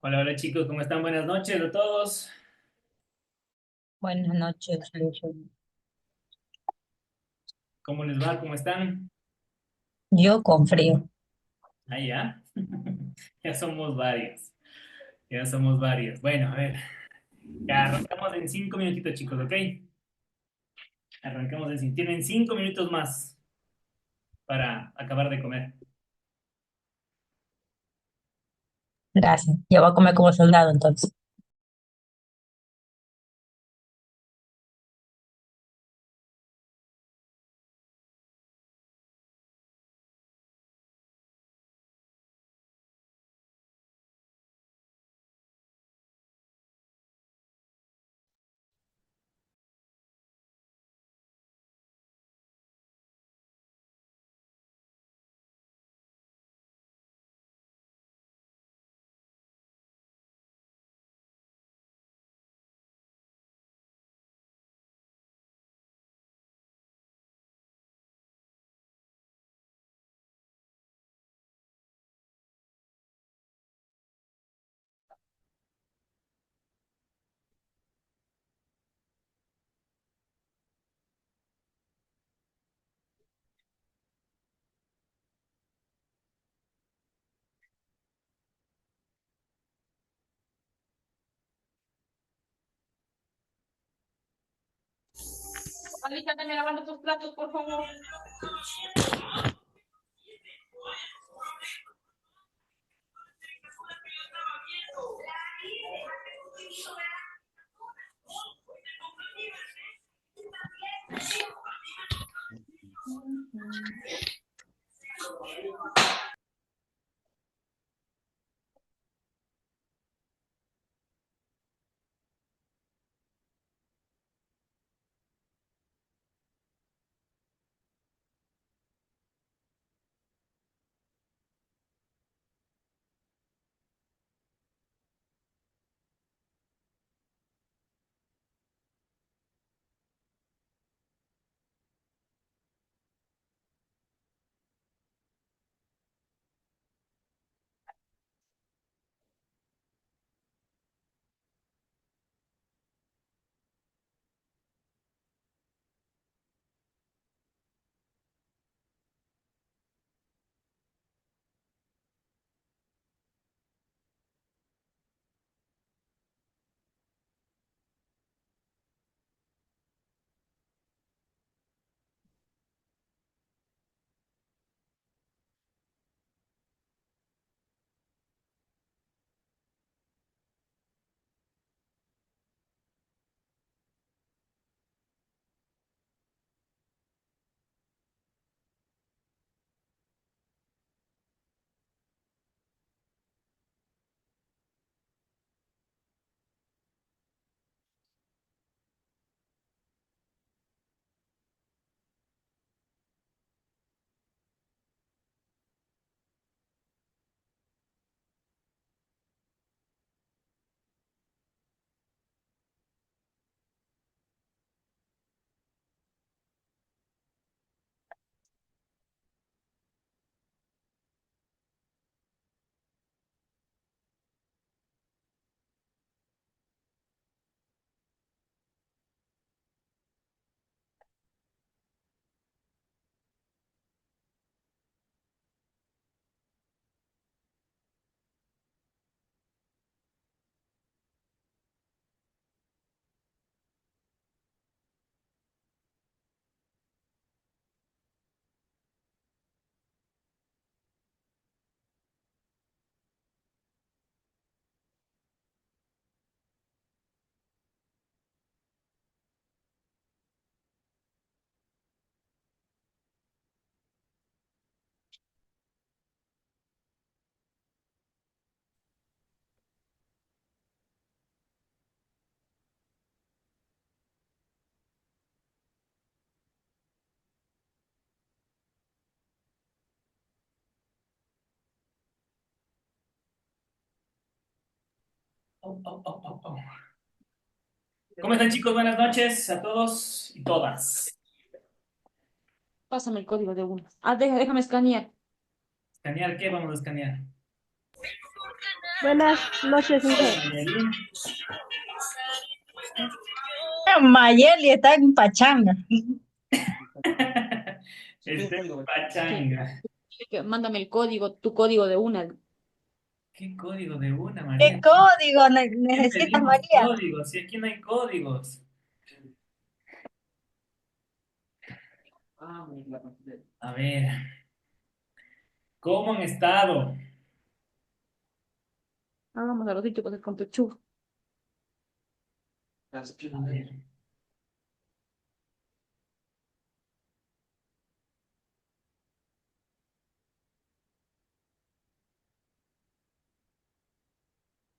Hola, hola chicos, ¿cómo están? Buenas noches a todos. Buenas noches, Lucho. ¿Cómo les va? ¿Cómo están? Yo con frío. Ahí ya. Ya somos varios. Ya somos varios. Bueno, a ver. Ya arrancamos en 5 minutitos, chicos, ¿ok? Arrancamos en 5. Tienen 5 minutos más para acabar de comer. Gracias. Yo voy a comer como soldado entonces. Alicia, también lavando tus platos, por favor. Oh, oh, oh, oh, oh. ¿Cómo están, chicos? Buenas noches a todos y todas. Pásame el código de uno. Ah, déjame escanear. ¿Escanear qué? Vamos a escanear. Buenas noches, Hola, Inge. Mayelin. Mayeli está en pachanga. Este Sí, pachanga. mándame el código, tu código de una. ¿Qué código de una, ¿Qué María? código ¿Qué necesitas, pedimos María? códigos? Si aquí no hay códigos. A ver, ¿cómo han estado? Ah, vamos a los dichos con pechuga. A ver,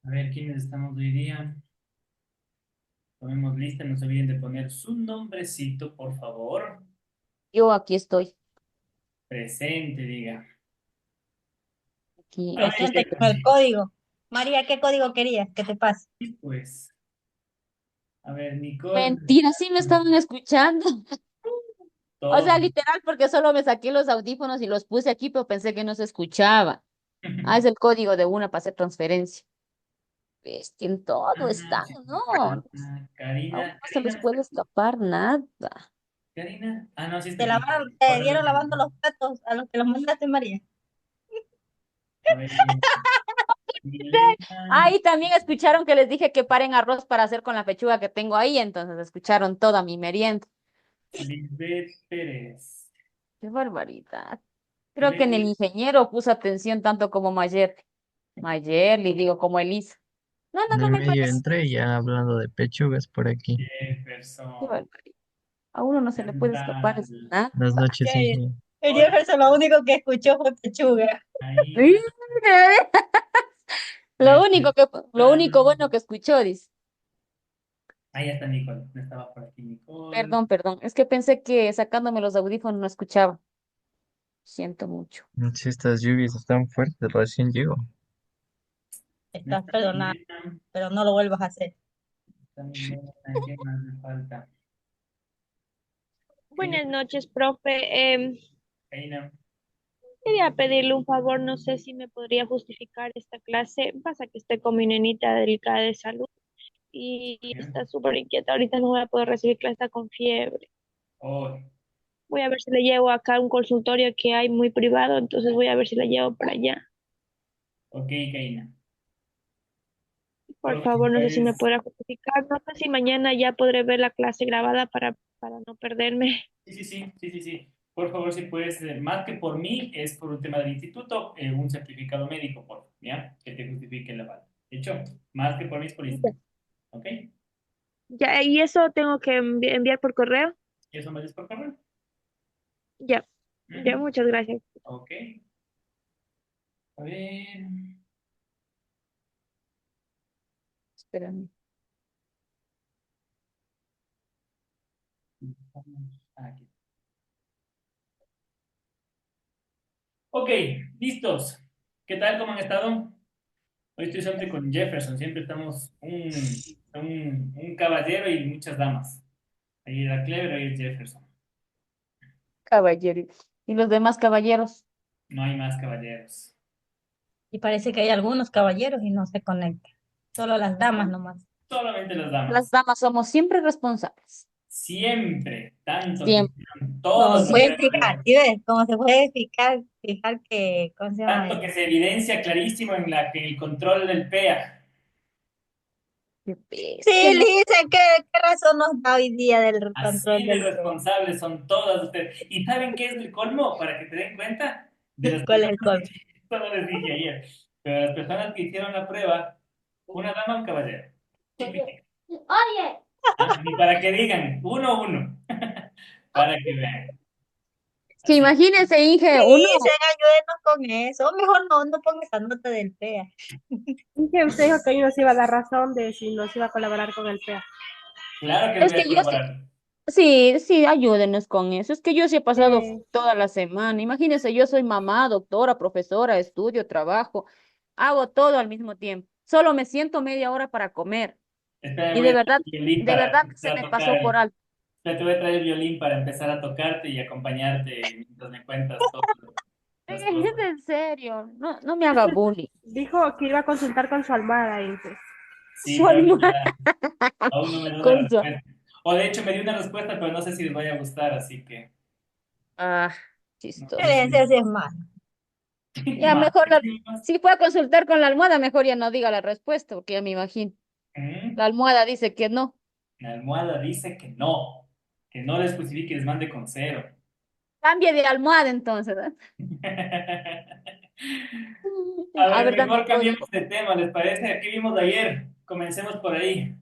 a ver, ¿quiénes estamos hoy día? Tomemos lista, no se olviden de poner su nombrecito, por favor. Yo aquí estoy. Presente, diga. Aquí. A ver, Presente con el Jefferson. código. María, ¿qué código querías que te pase? Y pues, a ver, Nicole, Mentira, sí me estaban escuchando. O todo. sea, literal, porque solo me saqué los audífonos y los puse aquí, pero pensé que no se escuchaba. Ah, es el código de una para hacer transferencia. Bestia, en todo Ah, están, sí, sí, ¿no? A uno Karina, no se les Karina, puede escapar nada. Karina. Ah, no, sí está ¿Te aquí. lavaron, te Correo dieron lavando electrónico. los platos a los que los mandaste, María? A ver, Milena, Ahí también escucharon que les dije que paren arroz para hacer con la pechuga que tengo ahí, entonces escucharon toda mi merienda. Lisbeth Pérez. Qué barbaridad. Creo que en el Mary, ingeniero puso atención tanto como Mayer. Mayer, le digo, como Elisa. No, no, En no el me medio parece. entré ya hablando de pechugas por aquí. Qué Jefferson, barbaridad. A uno no se le puede escapar Chantal, es nada. Buenas noches, Que Inge. el hola, Jefferson lo único que escuchó fue pechuga. Sí, Aida, Lo único que, lo único Alejandra. bueno que escuchó, dice. Ahí está Nicole, no estaba por aquí Nicole. Perdón, perdón. Es que pensé que sacándome los audífonos no escuchaba. Siento mucho. Si estas lluvias están fuertes, recién llego. No Estás está perdonada, Milena, pero no lo vuelvas a hacer. está Milena, ¿qué más me falta? Ella, Buenas noches, profe. Reina, Quería pedirle un favor, no sé si me podría justificar esta clase. Pasa que estoy con mi nenita delicada de salud y bien. está súper inquieta. Ahorita no voy a poder recibir clase, está con fiebre. Oh, Voy a ver si le llevo acá a un consultorio que hay muy privado, entonces voy a ver si la llevo para allá. ok, Karina. Por Profe, si favor, no sé si me puedes. podrá justificar. No sé si mañana ya podré ver la clase grabada para no perderme. Sí, sí, sí, sí, sí, sí. Por favor, si puedes, más que por mí, es por un tema del instituto, un certificado médico, por favor, ¿ya? Que te justifique el aval. ¿Hecho? Más que por mí es por el Ya, instituto. ¿Ok? ya, y eso tengo que enviar por correo. ¿Y eso me des por correo? Ya, ya, Ujú. muchas gracias. Ok. A ver. Espérame. Aquí. Ok, listos. ¿Qué tal? ¿Cómo han estado? Hoy estoy solamente con Jefferson. Siempre estamos un caballero y muchas damas. Ahí era Clever, ahí es Jefferson. Caballero. Y los demás caballeros. No hay más caballeros. Y parece que hay algunos caballeros y no se conectan. Solo las damas nomás. Solamente las Las damas. damas somos siempre responsables. Siempre, tanto que Siempre. hicieron Como todos se los puede fijar, errores, ¿sí ves? Como se puede fijar que, ¿cómo se llama? tanto que se evidencia clarísimo en la que el control del PEA. Qué Sí, bestia, ¿no? Lisa, ¿qué razón nos da hoy día del control Así de del PEA? responsables son todas ustedes. ¿Y saben qué es el colmo? Para que te den cuenta de las ¿Cuál es personas el colmo? que, esto no les dije ayer, pero las personas que hicieron la prueba, una dama, un caballero. Chiquitica. Oye, ¿Ah? Ni para que digan, uno, uno. Para que vean. que Así. imagínense, Inge, uno, Dicen, ayúdenos con eso. O mejor no ponga esa nota del PEA. Dije, usted dijo que hoy nos iba a dar razón de si nos iba a colaborar con el PEA. Claro que les es voy que a yo sí, colaborar. sí, sí, ayúdenos con eso. Es que yo sí he pasado Eh, toda la semana. Imagínense, yo soy mamá, doctora, profesora, estudio, trabajo, hago todo al mismo tiempo. Solo me siento media hora para comer. Espera, Y voy a traer el violín de para verdad que se empezar a me tocar pasó por alto. Espera, te voy a traer el violín para empezar a tocarte y acompañarte mientras me cuentas todo lo las Es cosas. en serio, no, no me haga bullying. Dijo que iba a consultar con su almohada, dice. Sí, Su pero almohada aún no me da una con su... respuesta. O de hecho me dio una respuesta, pero no sé si les vaya a gustar, así que Ah, no chistoso. sé. Ese es malo. Ya Más, mejor, más. si fue a consultar con la almohada, mejor ya no diga la respuesta, porque ya me imagino. La Mm, almohada dice que no. La almohada dice que no les especifique y les mande con cero. Cambie de almohada entonces, ¿verdad? A A ver, ver, dame el mejor cambiemos código. de tema, ¿les parece? ¿Qué vimos ayer? Comencemos por ahí.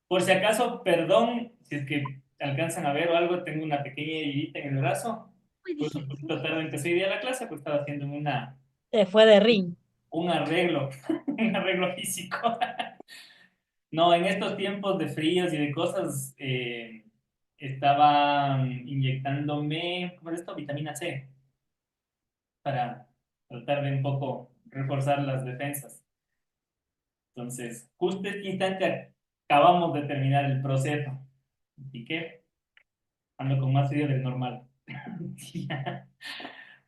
Por si acaso, perdón, si es que alcanzan a ver o algo, tengo una pequeña heridita en el brazo. Muy Pues un difícil. poquito tarde empecé hoy día a la clase, pues estaba haciendo Se fue de ring. un arreglo, un arreglo físico. No, en estos tiempos de fríos y de cosas, estaba inyectándome, ¿cómo es esto? Vitamina C, para tratar de un poco reforzar las defensas. Entonces, justo este instante acabamos de terminar el proceso. Así que ando con más frío del normal.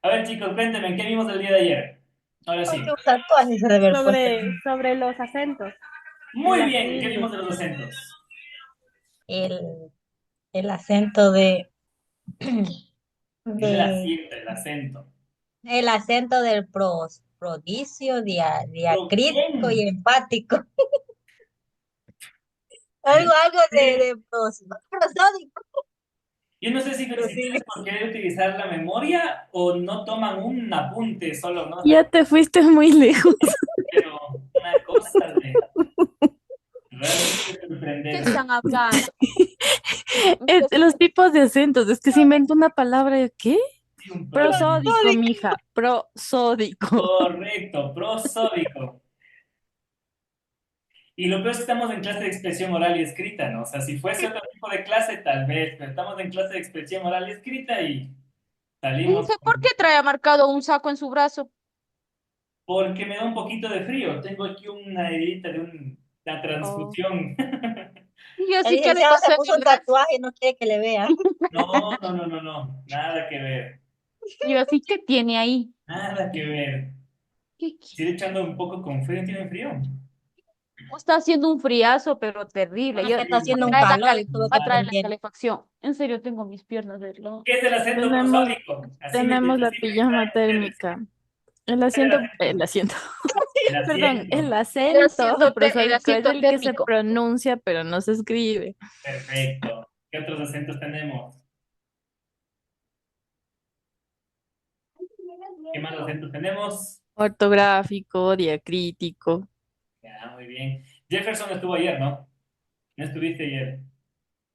A ver, chicos, cuéntenme, ¿qué vimos el día de ayer? Ahora ¿Por sí. qué usar tatuajes se debe haber puesto Sobre los acentos y Muy las bien, ¿qué vimos tildes. de los acentos? el, el acento No el de acento, el acento. el acento del prodicio, ¿Pero diacrítico y quién? empático. Yo Algo sé. de prosódico. Yo no sé si tienes por qué utilizar la memoria o no toman un apunte solo, no sé, Ya te fuiste muy lejos. pero una cosa de realmente ¿Qué sorprendente. están hablando? Los tipos de acentos, es que se inventó una palabra, ¿qué? Sí, un Prosódico, Prosódico. mija, prosódico. correcto, prosódico. Y lo peor es que estamos en clase de expresión oral y escrita, ¿no? O sea, si fuese otro tipo de clase, tal vez, pero estamos en clase de expresión oral y escrita y salimos Dice, ¿por qué trae marcado un saco en su brazo? porque me da un poquito de frío. Tengo aquí una herida de una Oh. transfusión. Y yo El sí, ¿qué le licenciado se pasó en puso el un brazo? tatuaje y no quiere que le vean. No, no, no, no, no, nada que ver, Y yo así, ¿qué tiene ahí? nada que ver. ¿Qué? Estoy echando un poco con frío, ¿tienen frío? Está haciendo un friazo, pero terrible. Es Yo que está voy a haciendo un traer calor y tuve va que a traer la prender. calefacción. En serio, tengo mis piernas de lo. ¿Qué es el acento Tenemos, prosódico? tenemos la Así me pijama extraen ustedes. térmica. ¿Qué es El asiento, el perdón, acento? el El acento asiento, el prosódico es asiento el que se térmico. pronuncia, pero no se escribe. Perfecto. ¿Qué otros acentos tenemos? ¿Qué más acentos tenemos? Ortográfico, diacrítico. Ya, muy bien. Jefferson estuvo ayer, ¿no? No estuviste ayer.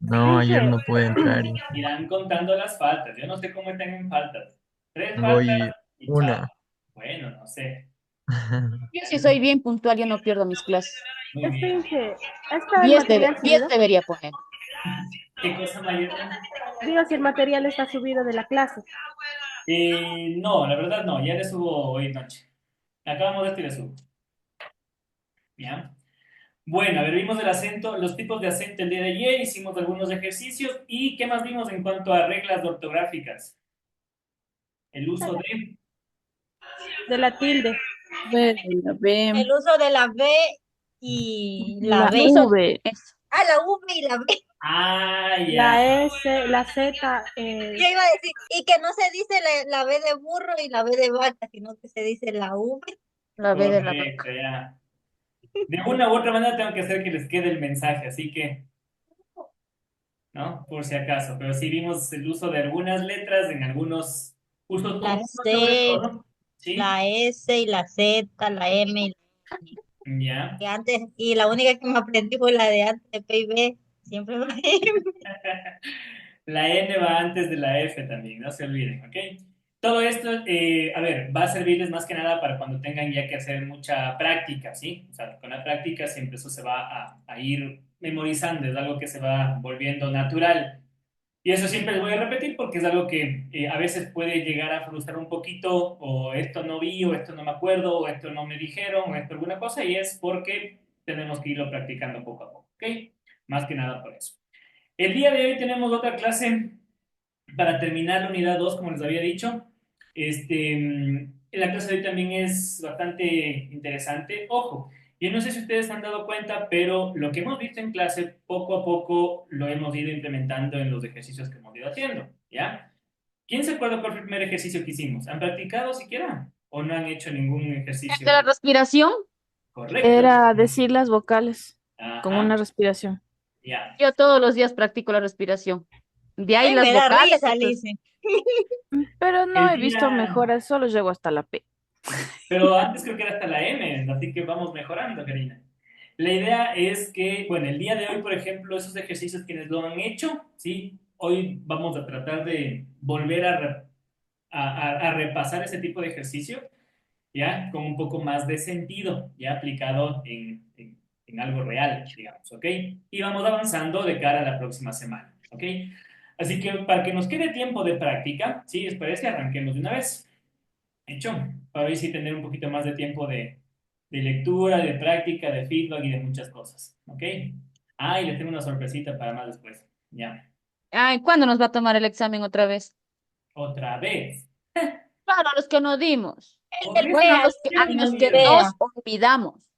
No, ayer Dije, no pude entrar y Irán contando las faltas. Yo no sé cómo están en faltas. Tres faltas voy y chao. una. Bueno, no sé. Yo sí soy bien puntual, yo no pierdo mis clases. Muy bien. dije, ¿está el material 10 subido? debería poner. ¿Qué cosa, Mayerly? Digo si el material está subido de la clase. No, la verdad no. Ya le subo hoy noche. Acabamos de esto y le subo. ¿Ya? Bueno, a ver, vimos el acento, los tipos de acento el día de ayer, hicimos algunos ejercicios y ¿qué más vimos en cuanto a reglas ortográficas? El uso de De la tilde. B, la B, El uso de la B y la la El B. uso V. es Ah, la V y la B. ah, ya, La S, la Z, Yo iba a decir, y que no se dice la B de burro y la B de vaca, sino que se dice la V. la B de la correcto, vaca. ya. De una u otra manera tengo que hacer que les quede el mensaje, así que, ¿no? Por si acaso, pero sí vimos el uso de algunas letras en algunos usos La comunes sobre C, todo, ¿no? ¿Sí? la S y la Z, la M y la N. Ya. Que antes, y la única que me aprendí fue la de antes de P y B. Siempre me La N va antes de la F también, no se olviden, ¿ok? Todo esto, a ver, va a servirles más que nada para cuando tengan ya que hacer mucha práctica, ¿sí? O sea, con la práctica siempre eso se va a ir memorizando, es algo que se va volviendo natural. Y eso siempre les voy a repetir porque es algo que a veces puede llegar a frustrar un poquito, o esto no vi, o esto no me acuerdo, o esto no me dijeron, o esto alguna cosa, y es porque tenemos que irlo practicando poco a poco, ¿ok? Más que nada por eso. El día de hoy tenemos otra clase para terminar la unidad 2 como les había dicho. La clase de hoy también es bastante interesante. Ojo, yo no sé si ustedes se han dado cuenta, pero lo que hemos visto en clase, poco a poco lo hemos ido implementando en los ejercicios que hemos ido haciendo, ¿ya? ¿Quién se acuerda cuál fue el primer ejercicio que hicimos? ¿Han practicado siquiera? ¿O no han hecho ningún De ejercicio la respiración, correcto? Era decir las vocales con Ajá, una respiración. ya. yo todos los días practico la respiración. De ahí Ay, las me da vocales, risa, entonces, Alice. Pero no El he visto día, mejoras, solo llego hasta la P. pero antes creo que era hasta la M, así que vamos mejorando, Karina. La idea es que, bueno, el día de hoy, por ejemplo, esos ejercicios quienes lo han hecho, ¿sí? Hoy vamos a tratar de volver a repasar ese tipo de ejercicio, ¿ya? Con un poco más de sentido, ya aplicado en algo real, digamos, ¿ok? Y vamos avanzando de cara a la próxima semana, ¿ok? Así que para que nos quede tiempo de práctica, ¿sí? Les parece, arranquemos de una vez. Hecho, para ver si tener un poquito más de tiempo de lectura, de práctica, de feedback y de muchas cosas, ¿ok? Ah, y les tengo una sorpresita para más después, ya. ay, ¿cuándo nos va a tomar el examen otra vez? Otra vez. Claro, los que no dimos. El del Bueno, Horrible, PEA, ya a no los el que dieron. PEA. nos olvidamos.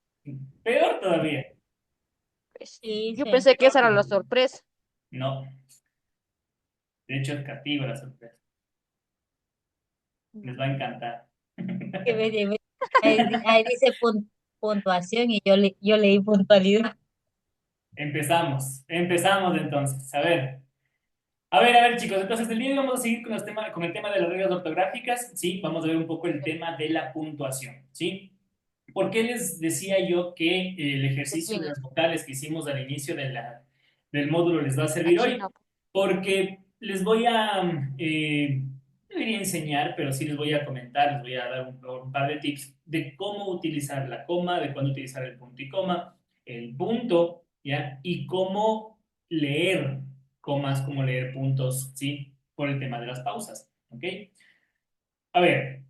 Peor todavía. Pues, Sí, yo sí. pensé que esa era la sorpresa. No, de hecho es castigo la sorpresa. Les No. va a encantar. Que ahí dice puntuación y yo leí puntualidad. Empezamos entonces. A ver, chicos, entonces el día de hoy vamos a seguir con el tema de las reglas ortográficas, ¿sí? Vamos a ver un poco el tema de la puntuación, ¿sí? ¿Por qué les decía yo que el ejercicio de Define. las vocales que hicimos al inicio del módulo les va a servir Aquí hoy? no. Porque les voy a, no diría enseñar, pero sí les voy a comentar, les voy a dar un par de tips de cómo utilizar la coma, de cuándo utilizar el punto y coma, el punto, ¿ya? Y cómo leer comas, cómo leer puntos, ¿sí? Por el tema de las pausas, ¿ok? A ver,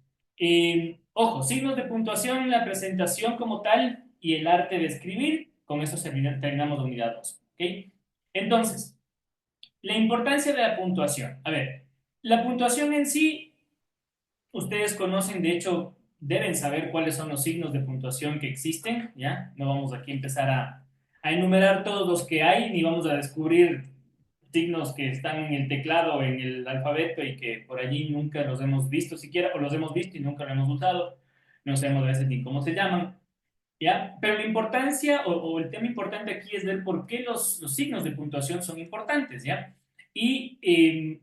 ojo, signos de puntuación, la presentación como tal y el arte de escribir, con eso terminamos la unidad 2, ¿ok? Entonces, la importancia de la puntuación. A ver, la puntuación en sí, ustedes conocen, de hecho, deben saber cuáles son los signos de puntuación que existen, ¿ya? No vamos aquí a empezar a enumerar todos los que hay, ni vamos a descubrir signos que están en el teclado o en el alfabeto y que por allí nunca los hemos visto siquiera, o los hemos visto y nunca lo hemos usado, no sabemos a veces ni cómo se llaman, ¿ya? Pero la importancia o el tema importante aquí es ver por qué los signos de puntuación son importantes, ¿ya? Y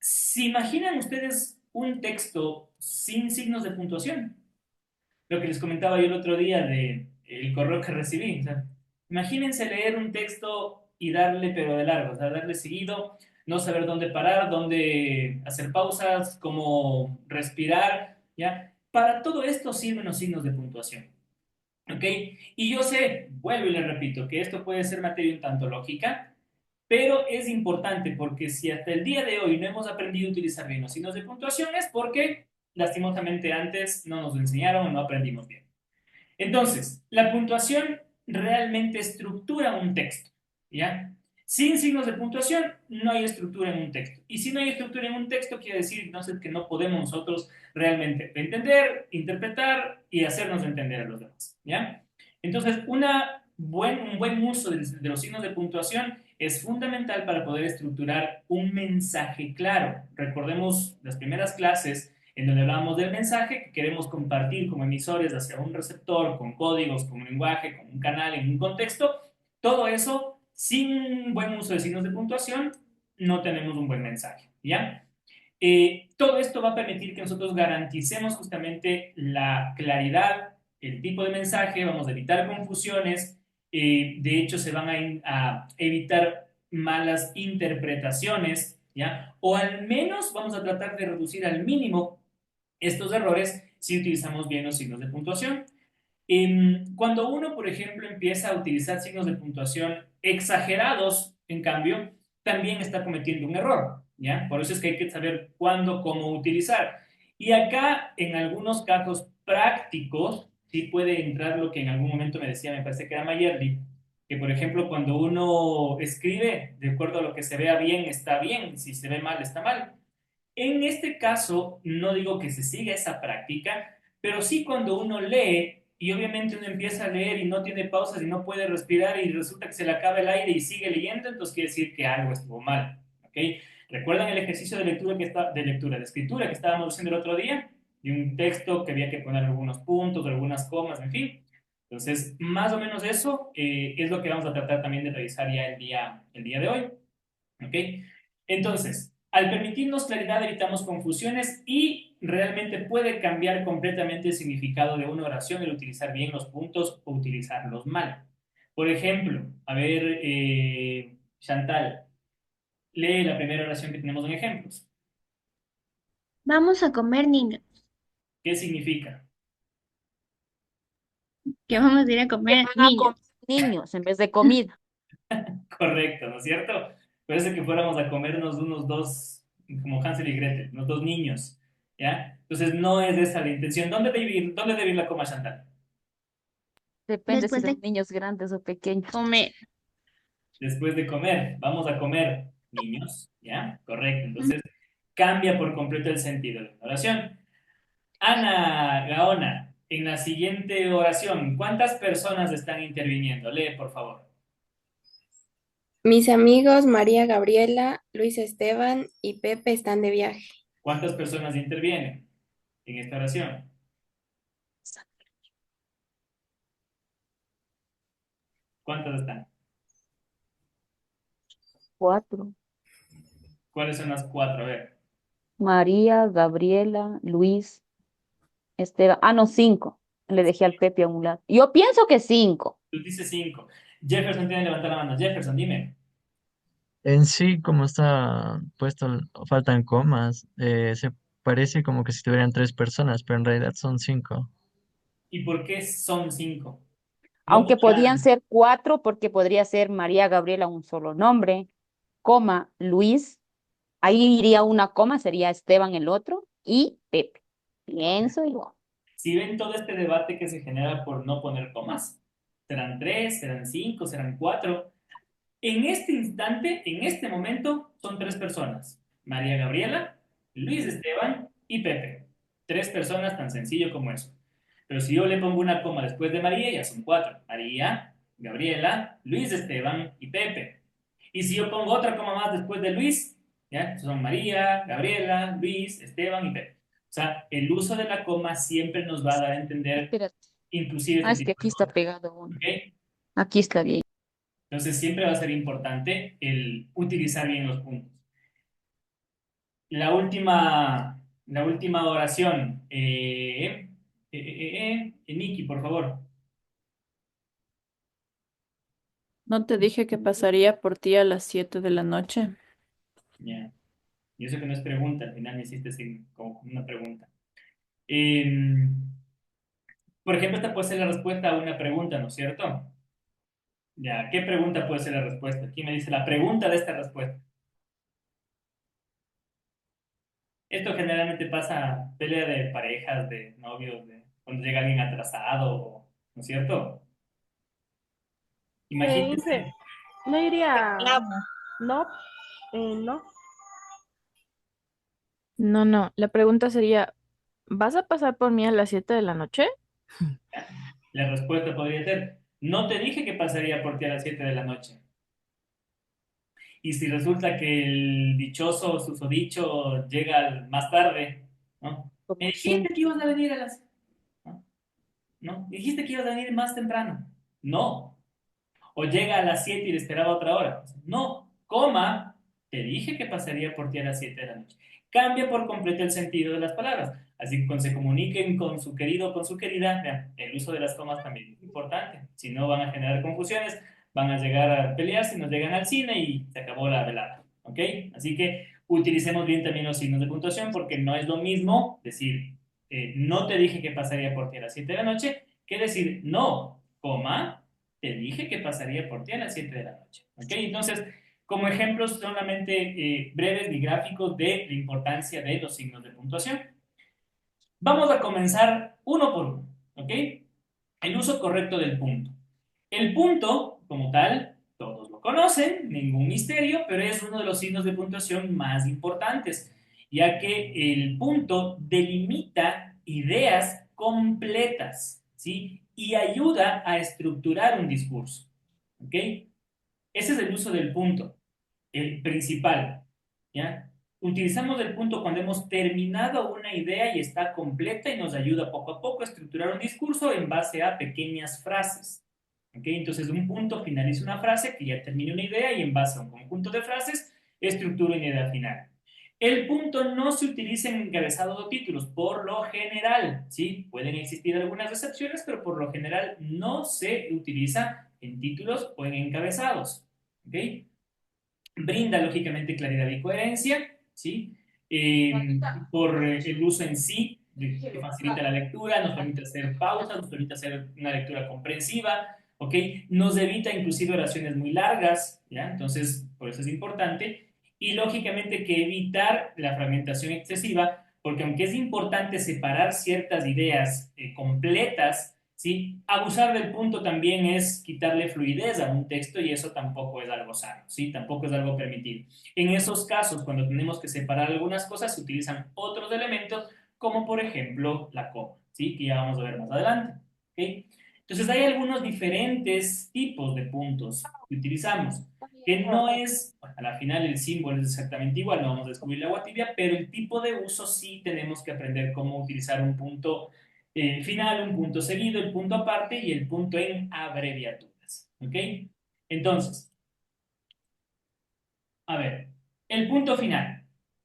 ¿se imaginan ustedes un texto sin signos de puntuación? Lo que les comentaba yo el otro día de el correo que recibí. O sea, imagínense leer un texto y darle pero de largo, o sea, darle seguido, no saber dónde parar, dónde hacer pausas, cómo respirar, ¿ya? Para todo esto sirven los signos de puntuación, ¿ok? Y yo sé, vuelvo y le repito, que esto puede ser materia un tanto lógica, pero es importante porque si hasta el día de hoy no hemos aprendido a utilizar bien los signos de puntuación es porque lastimosamente antes no nos lo enseñaron o no aprendimos bien. Entonces, la puntuación realmente estructura un texto, ¿ya? Sin signos de puntuación no hay estructura en un texto. Y si no hay estructura en un texto, quiere decir entonces que no podemos nosotros realmente entender, interpretar y hacernos entender a los demás, ¿ya? Entonces, un buen uso de los signos de puntuación es fundamental para poder estructurar un mensaje claro. Recordemos las primeras clases en donde hablamos del mensaje que queremos compartir como emisores hacia un receptor, con códigos, con un lenguaje, con un canal, en un contexto. Todo eso, sin buen uso de signos de puntuación, no tenemos un buen mensaje, ¿ya? Todo esto va a permitir que nosotros garanticemos justamente la claridad, el tipo de mensaje, vamos a evitar confusiones, de hecho se van a evitar malas interpretaciones, ¿ya? O al menos vamos a tratar de reducir al mínimo estos errores si utilizamos bien los signos de puntuación. Cuando uno, por ejemplo, empieza a utilizar signos de puntuación exagerados, en cambio, también está cometiendo un error, ¿ya? Por eso es que hay que saber cuándo, cómo utilizar. Y acá, en algunos casos prácticos, sí puede entrar lo que en algún momento me decía, me parece que era Mayerly, que por ejemplo, cuando uno escribe, de acuerdo a lo que se vea bien, está bien, si se ve mal, está mal. En este caso, no digo que se siga esa práctica, pero sí cuando uno lee y obviamente uno empieza a leer y no tiene pausas y no puede respirar y resulta que se le acaba el aire y sigue leyendo, entonces quiere decir que algo estuvo mal. ¿Ok? ¿Recuerdan el ejercicio de lectura de escritura que estábamos haciendo el otro día? De un texto que había que poner algunos puntos, algunas comas, en fin. Entonces, más o menos eso es lo que vamos a tratar también de revisar ya el día de hoy. ¿Ok? Entonces, al permitirnos claridad evitamos confusiones y realmente puede cambiar completamente el significado de una oración el utilizar bien los puntos o utilizarlos mal. Por ejemplo, a ver, Chantal, lee la primera oración que tenemos en ejemplos. Vamos a comer, niños. ¿Qué significa? Que vamos a ir a Que comer, van a niños. comer niños en vez de comida. Correcto, ¿no es cierto? Parece que fuéramos a comernos unos dos, como Hansel y Gretel, unos dos niños, ¿ya? Entonces no es esa la intención. Dónde debe ir la coma, Chantal? Depende si Después son de niños grandes o pequeños. comer. Después de comer, vamos a comer, niños, ¿ya? Correcto. Entonces cambia por completo el sentido de la oración. Ana Gaona, en la siguiente oración, ¿cuántas personas están interviniendo? Lee, por favor. Mis amigos María Gabriela, Luis Esteban y Pepe están de viaje. ¿Cuántas personas intervienen en esta oración? ¿Cuántas están? 4. ¿Cuáles son las cuatro? A ver. María, Gabriela, Luis, Esteban. Ah, no, 5. Le dejé al Pepe a un lado. Yo pienso que 5. Tú dices cinco. Jefferson tiene que levantar la mano. Jefferson, dime. En sí, como está puesto, faltan comas. Se parece como que si tuvieran tres personas, pero en realidad son cinco. ¿Y por qué son cinco? No Aunque podían podrán. ser 4 porque podría ser María Gabriela un solo nombre, coma, Luis. Ahí iría una coma, sería Esteban el otro y Pepe. Pienso igual. Si ven todo este debate que se genera por no poner comas, serán tres, serán cinco, serán cuatro. En este instante, en este momento, son tres personas. María Gabriela, Luis Esteban y Pepe. Tres personas tan sencillo como eso. Pero si yo le pongo una coma después de María, ya son cuatro. María, Gabriela, Luis Esteban y Pepe. Y si yo pongo otra coma más después de Luis, ¿ya? Son María, Gabriela, Luis, Esteban y Pepe. O sea, el uso de la coma siempre nos va a dar a entender Espérate. inclusive Ah, este es que tipo de aquí está cosas. pegado uno. ¿Ok? Aquí está bien. Entonces siempre va a ser importante el utilizar bien los puntos. La última oración. Nikki, por favor. ¿No te dije que pasaría por ti a las 7 de la noche? Ya. Y eso que no es pregunta, al final me hiciste como una pregunta. Eh, por ejemplo, esta puede ser la respuesta a una pregunta, ¿no es cierto? Ya, ¿qué pregunta puede ser la respuesta? Aquí me dice la pregunta de esta respuesta. Esto generalmente pasa, pelea de parejas, de novios, de cuando llega alguien atrasado, ¿no es cierto? Infe, Imagínense, no iría, Reclamo. no, no. No, no. La pregunta sería, ¿vas a pasar por mí a las 7 de la noche? la respuesta podría ser, no te dije que pasaría por ti a las 7 de la noche. Y si resulta que el dichoso susodicho llega más tarde, ¿no? Me Como dijiste siempre. que ibas a venir a las... ¿no? ¿No? Dijiste que ibas a venir más temprano. No. O llega a las 7 y le esperaba otra hora. No, coma, te dije que pasaría por ti a las 7 de la noche. Cambia por completo el sentido de las palabras. Así que cuando se comuniquen con su querido o con su querida, vean, el uso de las comas también es importante. Si no, van a generar confusiones, van a llegar a pelear si nos llegan al cine y se acabó la velada. ¿Ok? Así que utilicemos bien también los signos de puntuación porque no es lo mismo decir, no te dije que pasaría por ti a las 7 de la noche, que decir, no, coma, te dije que pasaría por ti a las 7 de la noche. ¿Ok? Entonces, como ejemplos solamente breves y gráficos de la importancia de los signos de puntuación. Vamos a comenzar uno por uno. ¿Ok? El uso correcto del punto. El punto, como tal, todos lo conocen, ningún misterio, pero es uno de los signos de puntuación más importantes. ya que el punto delimita ideas completas, ¿sí? Y ayuda a estructurar un discurso, ¿ok? Ese es el uso del punto, el principal, ¿ya? Utilizamos el punto cuando hemos terminado una idea y está completa y nos ayuda poco a poco a estructurar un discurso en base a pequeñas frases, ¿ok? Entonces, un punto finaliza una frase que ya termina una idea y en base a un conjunto de frases estructura una idea final. El punto no se utiliza en encabezados o títulos, por lo general, ¿sí? Pueden existir algunas excepciones, pero por lo general no se utiliza en títulos o en encabezados, ¿ok? Brinda lógicamente claridad y coherencia, ¿sí? Por el uso en sí, que facilita la lectura, nos permite hacer pausas, nos permite hacer una lectura comprensiva, ¿ok? Nos evita inclusive oraciones muy largas, ¿ya? Entonces, por eso es importante. Y lógicamente que evitar la fragmentación excesiva, porque aunque es importante separar ciertas ideas completas, ¿sí? Abusar del punto también es quitarle fluidez a un texto y eso tampoco es algo sano, ¿sí? Tampoco es algo permitido. En esos casos, cuando tenemos que separar algunas cosas, se utilizan otros elementos, como por ejemplo la coma, ¿sí? Que ya vamos a ver más adelante, ¿ok? Entonces hay algunos diferentes tipos de puntos que utilizamos, que no es, bueno, a la final el símbolo es exactamente igual, no vamos a descubrir la agua tibia, pero el tipo de uso sí tenemos que aprender cómo utilizar un punto final, un punto seguido, el punto aparte y el punto en abreviaturas. ¿Ok? Entonces, a ver, el punto final.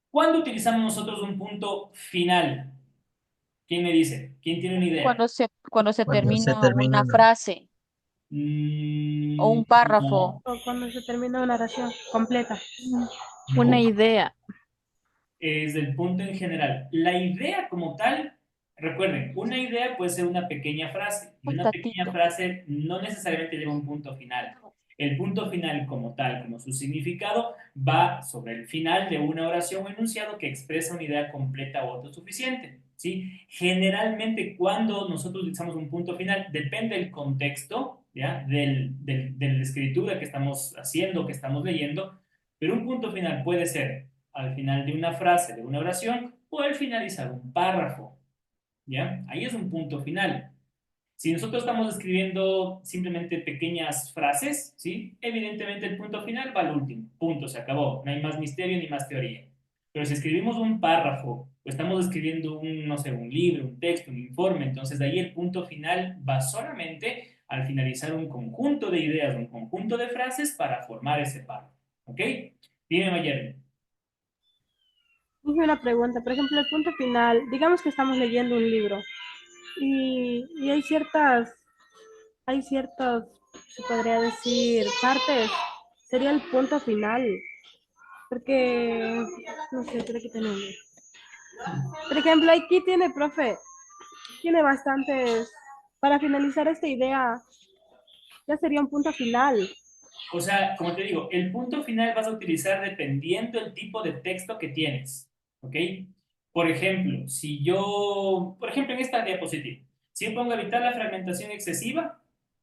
¿Cuándo utilizamos nosotros un punto final? ¿Quién me dice? ¿Quién tiene una idea? Cuando se Cuando se termina termina una frase o un párrafo. No, O cuando se termina una oración completa. Una no. idea. Es el punto en general. La idea como tal, recuerden, una idea puede ser una pequeña frase y una Falta pequeña Tito. frase no necesariamente lleva un punto final. El punto final como tal, como su significado, va sobre el final de una oración o enunciado que expresa una idea completa o autosuficiente, ¿sí? Generalmente cuando nosotros utilizamos un punto final, depende del contexto, ¿ya? De la escritura que estamos haciendo, que estamos leyendo, pero un punto final puede ser al final de una frase, de una oración, o al finalizar un párrafo, ¿ya? Ahí es un punto final. Si nosotros estamos escribiendo simplemente pequeñas frases, ¿sí? Evidentemente el punto final va al último, punto, se acabó, no hay más misterio ni más teoría. Pero si escribimos un párrafo, o estamos escribiendo un, no sé, un libro, un texto, un informe, entonces de ahí el punto final va solamente al finalizar un conjunto de ideas, un conjunto de frases para formar ese párrafo, ¿ok? Dime, Mayer. Dije una pregunta, por ejemplo, el punto final, digamos que estamos leyendo un libro y hay ciertas, se podría decir, partes, sería el punto final, porque, no sé, creo que tenemos. Por ejemplo, aquí tiene, profe, tiene bastantes, para finalizar esta idea, ya sería un punto final. O sea, como te digo, el punto final vas a utilizar dependiendo el tipo de texto que tienes, ¿ok? Por ejemplo, si yo, por ejemplo, en esta diapositiva, si yo pongo evitar la fragmentación excesiva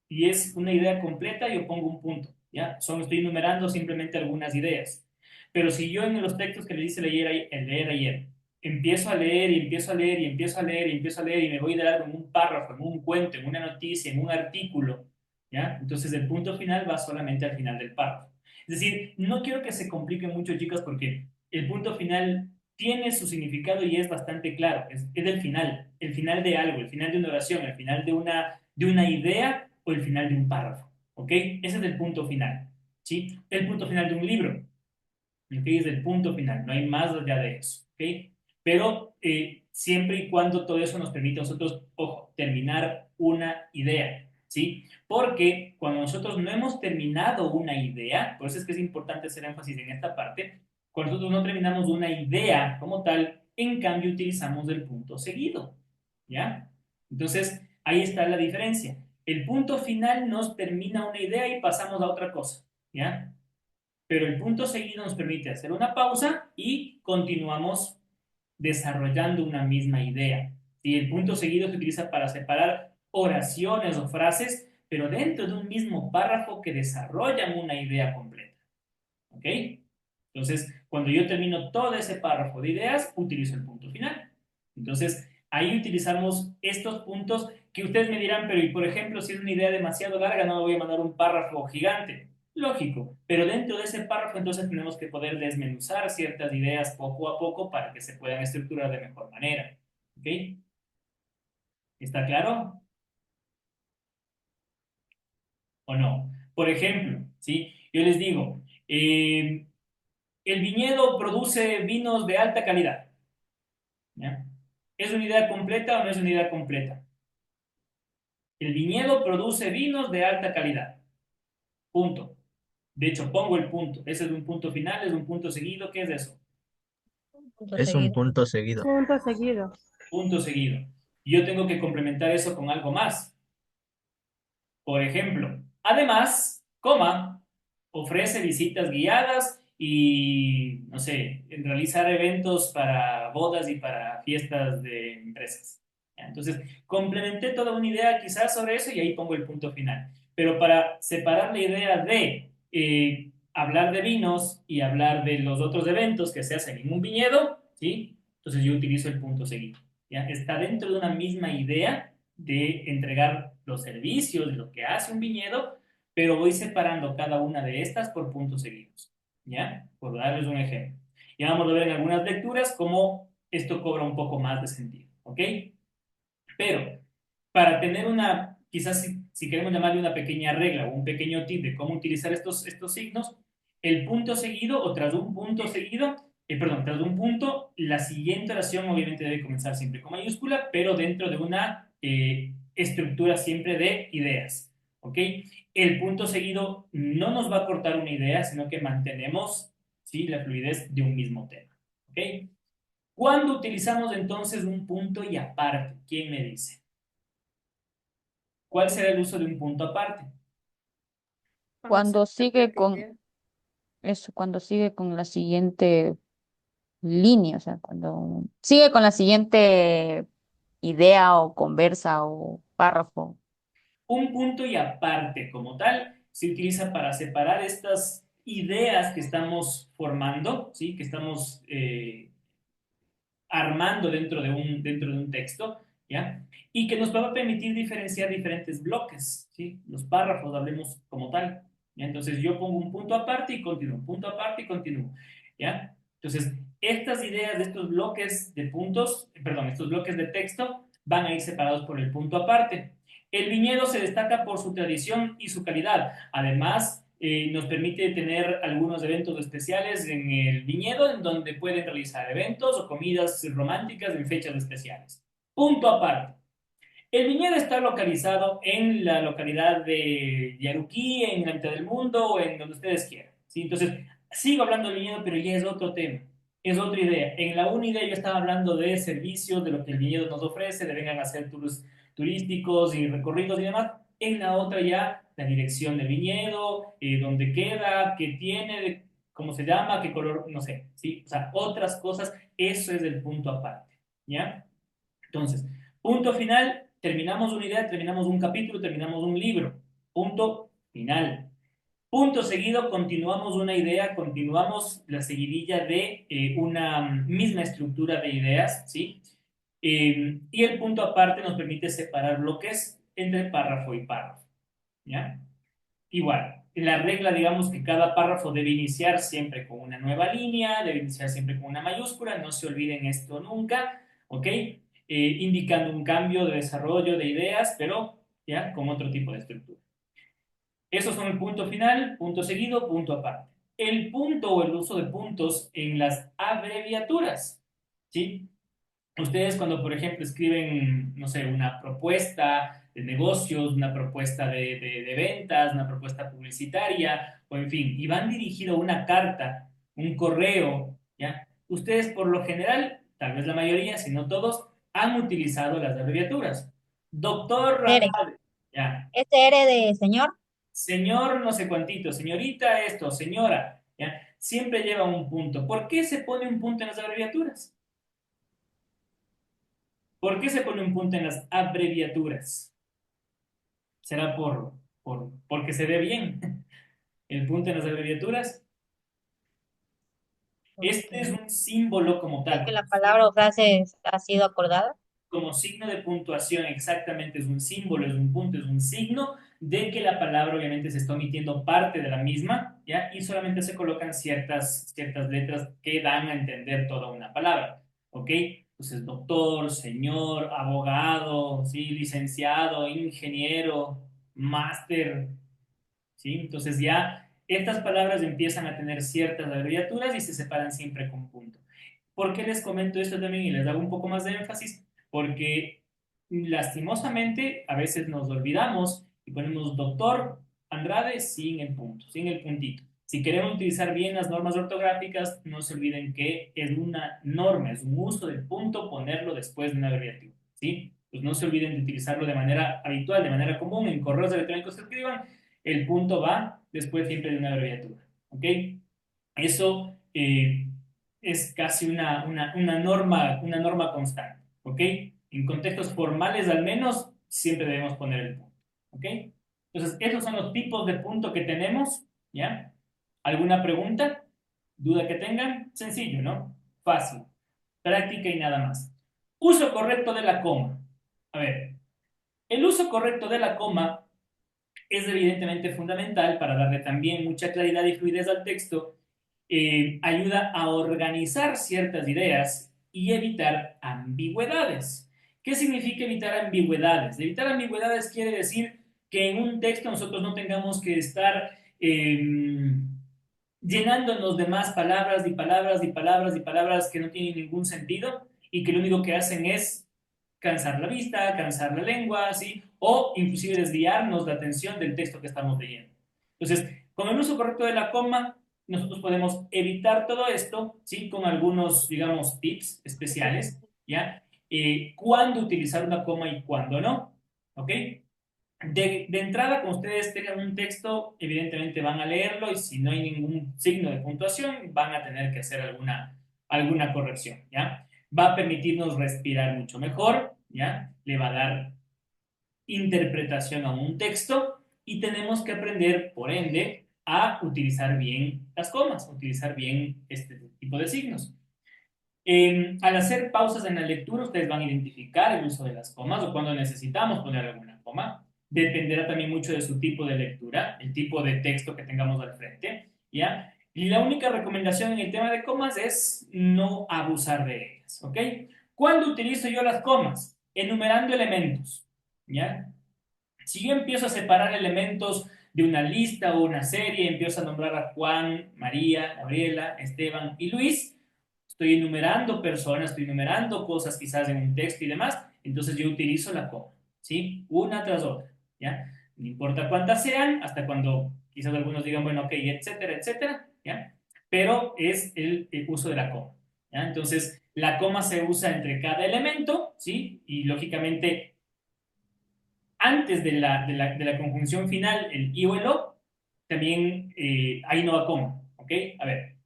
y es una idea completa, yo pongo un punto, ¿ya? Estoy enumerando simplemente algunas ideas. Pero si yo en los textos que le dice leer ayer, empiezo a leer y empiezo a leer y empiezo a leer y empiezo a leer y me voy de largo en un párrafo, en un cuento, en una noticia, en un artículo, ¿ya? Entonces el punto final va solamente al final del párrafo. Es decir, no quiero que se compliquen mucho, chicas, porque el punto final tiene su significado y es bastante claro. Es el final de algo, el final de una oración, el final de una idea o el final de un párrafo. ¿Ok? Ese es el punto final. ¿Sí? El punto final de un libro. ¿Ok? Es el punto final. No hay más allá de eso. ¿Ok? Pero siempre y cuando todo eso nos permita a nosotros, ojo, terminar una idea. ¿Sí? Porque cuando nosotros no hemos terminado una idea, por eso es que es importante hacer énfasis en esta parte, cuando nosotros no terminamos una idea como tal, en cambio utilizamos el punto seguido, ¿ya? Entonces, ahí está la diferencia. El punto final nos termina una idea y pasamos a otra cosa, ¿ya? Pero el punto seguido nos permite hacer una pausa y continuamos desarrollando una misma idea. Y el punto seguido se utiliza para separar oraciones o frases, pero dentro de un mismo párrafo que desarrollan una idea completa. ¿Ok? Entonces, Cuando yo termino todo ese párrafo de ideas, utilizo el punto final. Entonces, ahí utilizamos estos puntos que ustedes me dirán, pero y por ejemplo, si es una idea demasiado larga, no me voy a mandar un párrafo gigante. Lógico, pero dentro de ese párrafo entonces tenemos que poder desmenuzar ciertas ideas poco a poco para que se puedan estructurar de mejor manera. ¿Ok? ¿Está claro? ¿O no? Por ejemplo, ¿sí? Yo les digo, el viñedo produce vinos de alta calidad. ¿Ya? ¿Es una idea completa o no es una idea completa? El viñedo produce vinos de alta calidad. Punto. De hecho, pongo el punto. ¿Ese es un punto final? ¿Es un punto seguido? ¿Qué es eso? Punto Es un seguido. punto seguido. Punto seguido. Punto seguido. Yo tengo que complementar eso con algo más. Por ejemplo, además, coma, ofrece visitas guiadas y, no sé, realizar eventos para bodas y para fiestas de empresas. ¿Ya? Entonces, complementé toda una idea quizás sobre eso y ahí pongo el punto final. Pero para separar la idea de hablar de vinos y hablar de los otros eventos que se hacen en un viñedo, ¿sí? Entonces yo utilizo el punto seguido. ¿Ya? Está dentro de una misma idea de entregar los servicios de lo que hace un viñedo, pero voy separando cada una de estas por puntos seguidos, ¿ya? Por darles un ejemplo. Ya vamos a ver en algunas lecturas cómo esto cobra un poco más de sentido, ¿ok? Pero para tener una, quizás si queremos llamarle una pequeña regla o un pequeño tip de cómo utilizar estos signos, el punto seguido o tras un punto seguido, perdón, tras un punto, la siguiente oración obviamente debe comenzar siempre con mayúscula, pero dentro de una estructura siempre de ideas, ¿ok? El punto seguido no nos va a cortar una idea, sino que mantenemos, ¿sí?, la fluidez de un mismo tema, ¿ok? ¿Cuándo utilizamos entonces un punto y aparte? ¿Quién me dice? ¿Cuál será el uso de un punto aparte? Cuando sigue con eso, cuando sigue con la siguiente línea, o sea, cuando sigue con la siguiente idea o conversa o párrafo. Un punto y aparte como tal se utiliza para separar estas ideas que estamos formando, ¿sí?, que estamos armando dentro de un texto, ¿ya? Y que nos va a permitir diferenciar diferentes bloques, ¿sí? Los párrafos, hablemos como tal, ¿ya? Entonces yo pongo un punto aparte y continúo, un punto aparte y continúo, ¿ya? Entonces, estas ideas de estos bloques de puntos, perdón, estos bloques de texto van a ir separados por el punto aparte. El viñedo se destaca por su tradición y su calidad. Además, nos permite tener algunos eventos especiales en el viñedo en donde pueden realizar eventos o comidas románticas en fechas especiales. Punto aparte. El viñedo está localizado en la localidad de Yaruquí, en la mitad del mundo o en donde ustedes quieran, ¿sí? Entonces, sigo hablando del viñedo, pero ya es otro tema, es otra idea. En la una idea yo estaba hablando de servicios, de lo que el viñedo nos ofrece, de vengan a hacer tours turísticos y recorridos y demás. En la otra ya la dirección del viñedo, dónde queda, qué tiene, cómo se llama, qué color, no sé, ¿sí? O sea, otras cosas, eso es el punto aparte, ¿ya? Entonces, punto final, terminamos una idea, terminamos un capítulo, terminamos un libro. Punto final. Punto seguido, continuamos una idea, continuamos la seguidilla de una misma estructura de ideas, ¿sí? Y el punto aparte nos permite separar bloques entre párrafo y párrafo, ¿ya? Igual, la regla, digamos que cada párrafo debe iniciar siempre con una nueva línea, debe iniciar siempre con una mayúscula, no se olviden esto nunca, ¿ok? Indicando un cambio de desarrollo de ideas, pero ya con otro tipo de estructura. Esos son el punto final, punto seguido, punto aparte. El punto o el uso de puntos en las abreviaturas, ¿sí? Ustedes cuando, por ejemplo, escriben, no sé, una propuesta de negocios, una propuesta de ventas, una propuesta publicitaria, o en fin, y van dirigido una carta, un correo, ¿ya? Ustedes por lo general, tal vez la mayoría, si no todos, han utilizado las abreviaturas. Doctor R. Rajade, ¿ya? SR de señor. Señor no sé cuántito, señorita esto, señora, ¿ya? Siempre lleva un punto. ¿Por qué se pone un punto en las abreviaturas? ¿Por qué se pone un punto en las abreviaturas? ¿Será porque se ve bien el punto en las abreviaturas? Este es Ok. un símbolo como De tal, que la palabra o frase ha sido acordada. como signo de puntuación, exactamente, es un símbolo, es un punto, es un signo de que la palabra obviamente se está omitiendo parte de la misma, ¿ya? Y solamente se colocan ciertas letras que dan a entender toda una palabra, ¿ok? Entonces, doctor, señor, abogado, ¿sí? Licenciado, ingeniero, máster, ¿sí? Entonces ya estas palabras empiezan a tener ciertas abreviaturas y se separan siempre con punto. ¿Por qué les comento esto también y les hago un poco más de énfasis? Porque lastimosamente a veces nos olvidamos y ponemos doctor Andrade sin el punto, sin el puntito. Si queremos utilizar bien las normas ortográficas, no se olviden que es una norma, es un uso del punto ponerlo después de una abreviatura, ¿sí? Pues no se olviden de utilizarlo de manera habitual, de manera común, en correos electrónicos que escriban, el punto va después siempre de una abreviatura, ¿ok? Eso es casi una norma constante, ¿ok? En contextos formales al menos siempre debemos poner el punto, ¿ok? Entonces, esos son los tipos de punto que tenemos, ¿ya? ¿Alguna pregunta? ¿Duda que tengan? Sencillo, ¿no? Fácil. Práctica y nada más. Uso correcto de la coma. A ver, el uso correcto de la coma es evidentemente fundamental para darle también mucha claridad y fluidez al texto, ayuda a organizar ciertas ideas y evitar ambigüedades. ¿Qué significa evitar ambigüedades? Evitar ambigüedades quiere decir que en un texto nosotros no tengamos que estar llenándonos de más palabras y palabras y palabras y palabras que no tienen ningún sentido y que lo único que hacen es cansar la vista, cansar la lengua, ¿sí? O inclusive desviarnos la atención del texto que estamos leyendo. Entonces, con el uso correcto de la coma, nosotros podemos evitar todo esto, ¿sí? Con algunos, digamos, tips especiales, ¿ya? Cuándo utilizar una coma y cuándo no, ¿ok? De entrada, cuando ustedes tengan un texto, evidentemente van a leerlo y si no hay ningún signo de puntuación, van a tener que hacer alguna corrección, ¿ya? Va a permitirnos respirar mucho mejor, ¿ya? Le va a dar interpretación a un texto y tenemos que aprender, por ende, a utilizar bien las comas, utilizar bien este tipo de signos. Al hacer pausas en la lectura, ustedes van a identificar el uso de las comas o cuando necesitamos poner alguna coma. Dependerá también mucho de su tipo de lectura, el tipo de texto que tengamos al frente, ¿ya? Y la única recomendación en el tema de comas es no abusar de ellas, ¿ok? ¿Cuándo utilizo yo las comas? Enumerando elementos, ¿ya? Si yo empiezo a separar elementos de una lista o una serie, empiezo a nombrar a Juan, María, Gabriela, Esteban y Luis, estoy enumerando personas, estoy enumerando cosas quizás en un texto y demás, entonces yo utilizo la coma, ¿sí? Una tras otra, ¿ya? No importa cuántas sean, hasta cuando quizás algunos digan, bueno, ok, etcétera, etcétera, ¿ya? Pero es el uso de la coma, ¿ya? Entonces, la coma se usa entre cada elemento, ¿sí? Y lógicamente antes de la conjunción final, el i o el o, también ahí no va coma, ¿ok? A ver,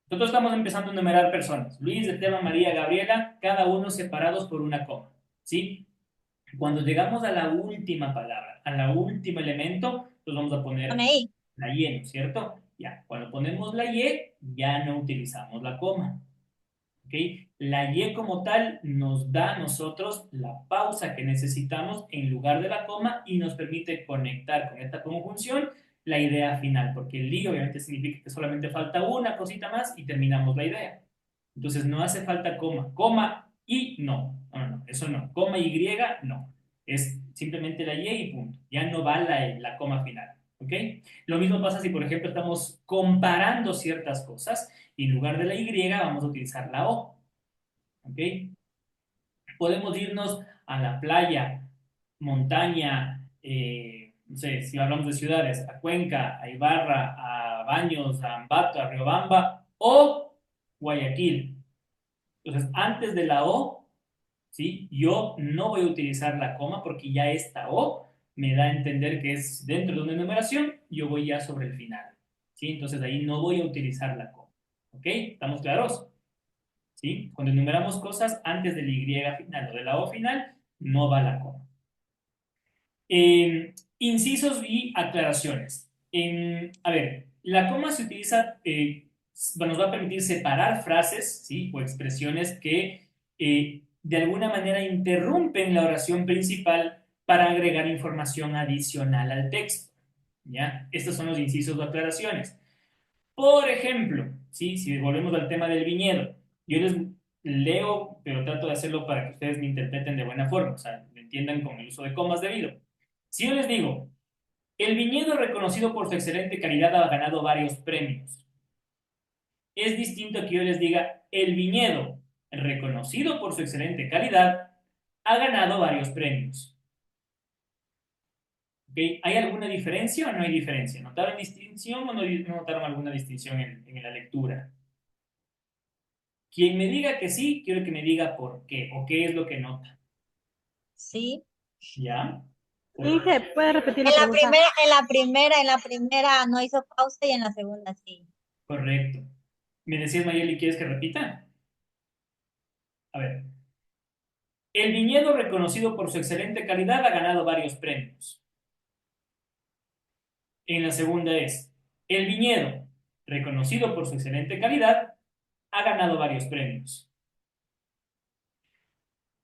nosotros estamos empezando a enumerar personas, Luis, Esteban, María, Gabriela, cada uno separados por una coma, ¿sí? Cuando llegamos a la última palabra, a la último elemento, pues vamos a Pone poner ahí. la y, ¿no es cierto? Ya, cuando ponemos la y, ya no utilizamos la coma. ¿Okay? La Y como tal nos da a nosotros la pausa que necesitamos en lugar de la coma y nos permite conectar con esta conjunción la idea final, porque el I obviamente significa que solamente falta una cosita más y terminamos la idea. Entonces no hace falta coma. Coma y no. No, no, eso no. Coma Y no. Es simplemente la Y y punto. Ya no va la coma final. ¿Ok? Lo mismo pasa si, por ejemplo, estamos comparando ciertas cosas y en lugar de la Y vamos a utilizar la O. ¿Ok? Podemos irnos a la playa, montaña, no sé, si hablamos de ciudades, a Cuenca, a Ibarra, a Baños, a Ambato, a Riobamba o Guayaquil. Entonces, antes de la O, ¿sí? Yo no voy a utilizar la coma porque ya esta O me da a entender que es dentro de una enumeración, yo voy ya sobre el final. ¿Sí? Entonces, ahí no voy a utilizar la coma. ¿Ok? ¿Estamos claros? ¿Sí? Cuando enumeramos cosas antes del Y final o de la O final, no va la coma. Incisos y aclaraciones. A ver, la coma se utiliza nos va a permitir separar frases, ¿sí? O expresiones que de alguna manera interrumpen la oración principal para agregar información adicional al texto, ¿ya? Estos son los incisos o aclaraciones. Por ejemplo, ¿sí? Si volvemos al tema del viñedo, yo les leo, pero trato de hacerlo para que ustedes me interpreten de buena forma, o sea, me entiendan con el uso de comas debido. Si yo les digo, el viñedo reconocido por su excelente calidad ha ganado varios premios. Es distinto que yo les diga, el viñedo reconocido por su excelente calidad ha ganado varios premios. ¿Okay? ¿Hay alguna diferencia o no hay diferencia? ¿Notaron distinción o no notaron alguna distinción en la lectura? Quien me diga que sí, quiero que me diga por qué o qué es lo que nota. Sí. ¿Ya? Inge, ¿puede repetir la pregunta? En la primera no hizo pausa y en la segunda sí. Correcto. ¿Me decías, Mayeli, quieres que repita? A ver. El viñedo reconocido por su excelente calidad ha ganado varios premios. En la segunda es, el viñedo reconocido por su excelente calidad ha ganado varios premios.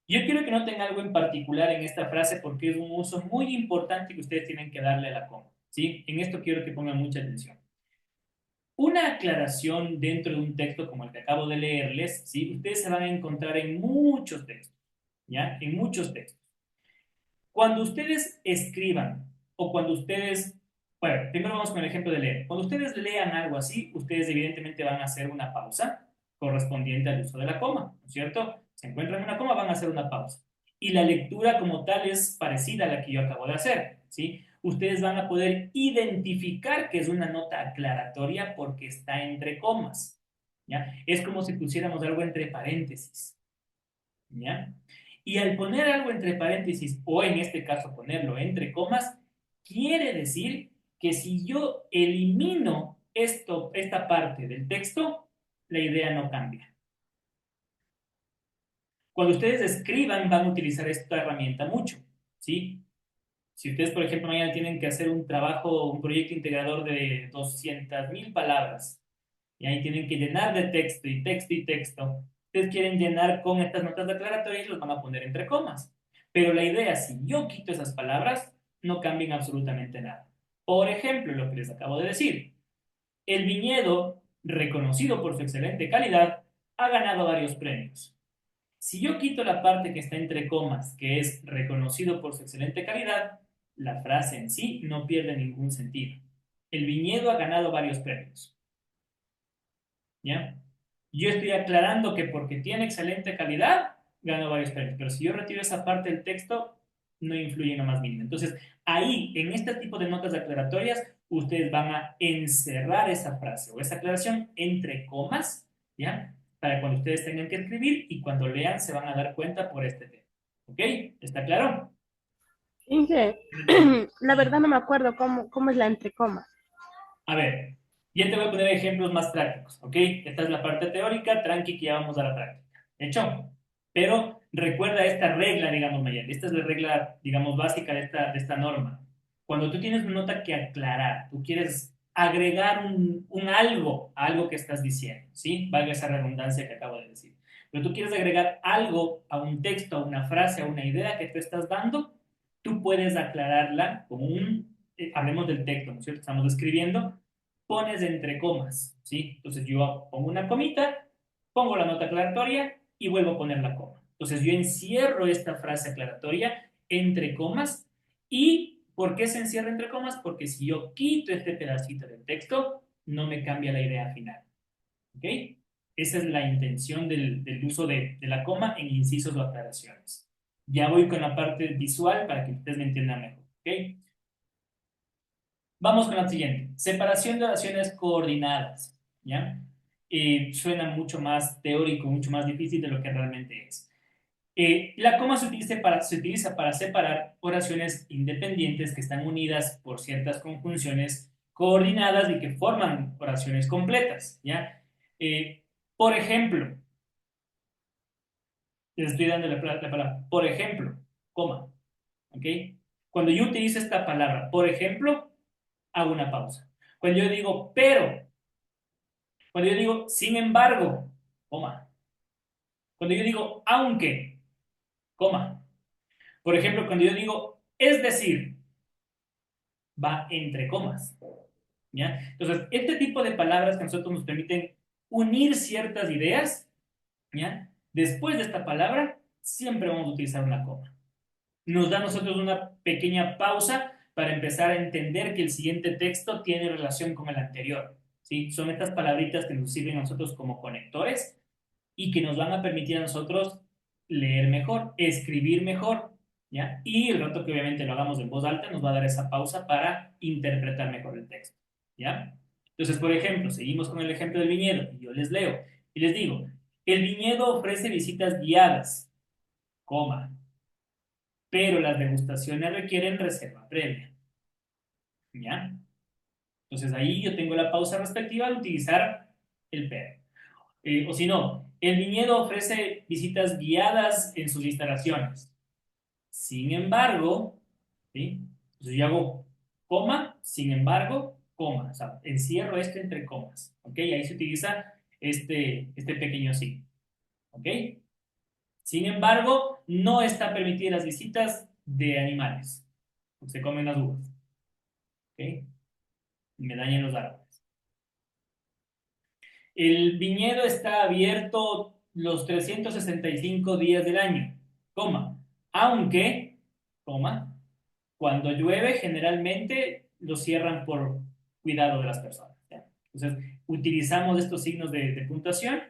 Yo quiero que noten algo en particular en esta frase porque es un uso muy importante que ustedes tienen que darle a la coma, ¿sí? En esto quiero que pongan mucha atención. Una aclaración dentro de un texto como el que acabo de leerles, ¿sí? Ustedes se van a encontrar en muchos textos, ¿ya? En muchos textos. Cuando ustedes escriban o cuando ustedes, bueno, primero vamos con el ejemplo de leer. Cuando ustedes lean algo así, ustedes evidentemente van a hacer una pausa correspondiente al uso de la coma, ¿no es cierto? Se encuentran una coma, van a hacer una pausa. Y la lectura como tal es parecida a la que yo acabo de hacer, ¿sí? Ustedes van a poder identificar que es una nota aclaratoria porque está entre comas, ¿ya? Es como si pusiéramos algo entre paréntesis, ¿ya? Y al poner algo entre paréntesis, o en este caso ponerlo entre comas, quiere decir que si yo elimino esta parte del texto, la idea no cambia. Cuando ustedes escriban, van a utilizar esta herramienta mucho, ¿sí? Si ustedes, por ejemplo, mañana tienen que hacer un trabajo, un proyecto integrador de 200.000 palabras, y ahí tienen que llenar de texto y texto y texto, ustedes quieren llenar con estas notas declaratorias y los van a poner entre comas. Pero la idea, si yo quito esas palabras, no cambian absolutamente nada. Por ejemplo, lo que les acabo de decir, el viñedo, reconocido por su excelente calidad, ha ganado varios premios. Si yo quito la parte que está entre comas, que es reconocido por su excelente calidad, la frase en sí no pierde ningún sentido. El viñedo ha ganado varios premios. ¿Ya? Yo estoy aclarando que porque tiene excelente calidad, gano varios premios. Pero si yo retiro esa parte del texto, no influye en lo más mínimo. Entonces, ahí, en este tipo de notas aclaratorias, ustedes van a encerrar esa frase o esa aclaración entre comas, ¿ya? Para cuando ustedes tengan que escribir y cuando lean se van a dar cuenta por este tema. ¿Ok? ¿Está claro? Inge, la verdad no me acuerdo cómo es la entrecoma. A ver, ya te voy a poner ejemplos más prácticos, ¿ok? Esta es la parte teórica, tranqui, que ya vamos a la práctica. ¿Hecho? Pero recuerda esta regla, digamos, Mayel. Esta es la regla, digamos, básica de esta norma. Cuando tú tienes una nota que aclarar, tú quieres agregar un algo a algo que estás diciendo, ¿sí? Valga esa redundancia que acabo de decir. Pero tú quieres agregar algo a un texto, a una frase, a una idea que tú estás dando, tú puedes aclararla como hablemos del texto, ¿no es cierto? Estamos escribiendo, pones entre comas, ¿sí? Entonces yo pongo una comita, pongo la nota aclaratoria y vuelvo a poner la coma. Entonces yo encierro esta frase aclaratoria entre comas. ¿Y por qué se encierra entre comas? Porque si yo quito este pedacito del texto, no me cambia la idea final. ¿Ok? Esa es la intención del uso de la coma en incisos o aclaraciones. Ya voy con la parte visual para que ustedes me entiendan mejor. ¿Ok? Vamos con la siguiente. Separación de oraciones coordinadas. ¿Ya? Suena mucho más teórico, mucho más difícil de lo que realmente es. La coma se utiliza para separar oraciones independientes que están unidas por ciertas conjunciones coordinadas y que forman oraciones completas. ¿Ya? Por ejemplo, les estoy dando la palabra. Por ejemplo, coma. ¿Ok? Cuando yo utilizo esta palabra, por ejemplo, hago una pausa. Cuando yo digo pero, Cuando yo digo, sin embargo, coma. Cuando yo digo, aunque, coma. Por ejemplo, cuando yo digo, es decir, va entre comas. ¿Ya? Entonces, este tipo de palabras que a nosotros nos permiten unir ciertas ideas, ¿ya? Después de esta palabra, siempre vamos a utilizar una coma. Nos da a nosotros una pequeña pausa para empezar a entender que el siguiente texto tiene relación con el anterior. ¿Sí? Son estas palabritas que nos sirven a nosotros como conectores y que nos van a permitir a nosotros leer mejor, escribir mejor, ¿ya? Y el rato que obviamente lo hagamos en voz alta nos va a dar esa pausa para interpretar mejor el texto, ¿ya? Entonces, por ejemplo, seguimos con el ejemplo del viñedo y yo les leo y les digo, el viñedo ofrece visitas guiadas, coma, pero las degustaciones requieren reserva previa, ¿ya? Entonces ahí yo tengo la pausa respectiva al utilizar el pero. O si no, el viñedo ofrece visitas guiadas en sus instalaciones. Sin embargo, ¿sí? Entonces yo hago coma, sin embargo, coma. O sea, encierro esto entre comas. ¿Ok? Ahí se utiliza este pequeño signo. ¿Ok? Sin embargo, no está permitidas las visitas de animales. Se comen las uvas. ¿Ok? Me dañan los árboles. El viñedo está abierto los 365 días del año, coma, aunque, coma, cuando llueve generalmente lo cierran por cuidado de las personas, ¿ya? Entonces, utilizamos estos signos de puntuación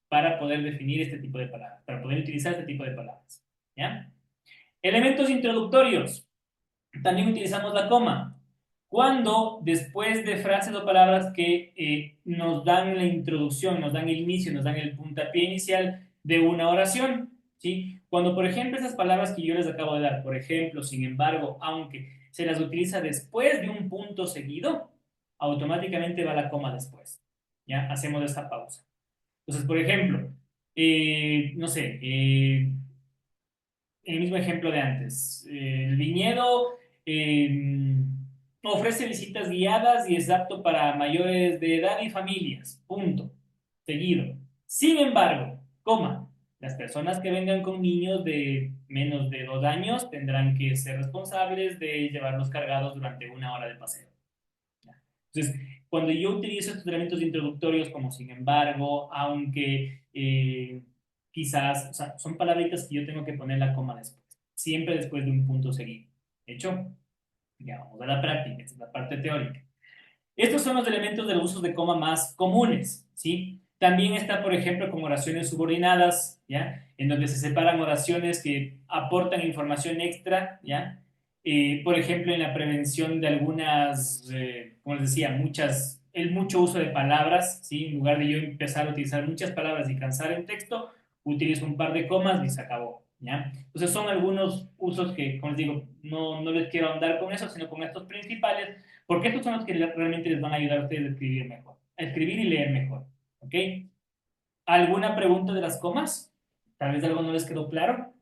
para poder definir este tipo de palabras, para poder utilizar este tipo de palabras, ¿ya? Elementos introductorios. También utilizamos la coma. Cuando después de frases o palabras que nos dan la introducción, nos dan el inicio, nos dan el puntapié inicial de una oración, ¿sí? Cuando, por ejemplo, esas palabras que yo les acabo de dar, por ejemplo, sin embargo, aunque, se las utiliza después de un punto seguido, automáticamente va la coma después. ¿Ya? Hacemos esta pausa. Entonces, por ejemplo, no sé, el mismo ejemplo de antes. El viñedo ofrece visitas guiadas y es apto para mayores de edad y familias. Punto. Seguido. Sin embargo, coma, las personas que vengan con niños de menos de 2 años tendrán que ser responsables de llevarlos cargados durante 1 hora de paseo. Entonces, cuando yo utilizo estos elementos introductorios como sin embargo, aunque, quizás, o sea, son palabritas que yo tengo que poner la coma después, siempre después de un punto seguido. ¿Hecho? Ya vamos a la práctica, esta es la parte teórica. Estos son los elementos de los usos de coma más comunes, ¿sí? También está, por ejemplo, con oraciones subordinadas, ¿ya? En donde se separan oraciones que aportan información extra, ¿ya? Por ejemplo, en la prevención de algunas, como les decía, el mucho uso de palabras, ¿sí? En lugar de yo empezar a utilizar muchas palabras y cansar el texto, utilizo un par de comas y se acabó, ¿ya? Entonces son algunos usos que, como les digo, no les quiero andar con eso, sino con estos principales, porque estos son los que realmente les van a ayudar a ustedes a escribir mejor, a escribir y leer mejor, ¿ok? ¿Alguna pregunta de las comas? Tal vez algo no les quedó claro.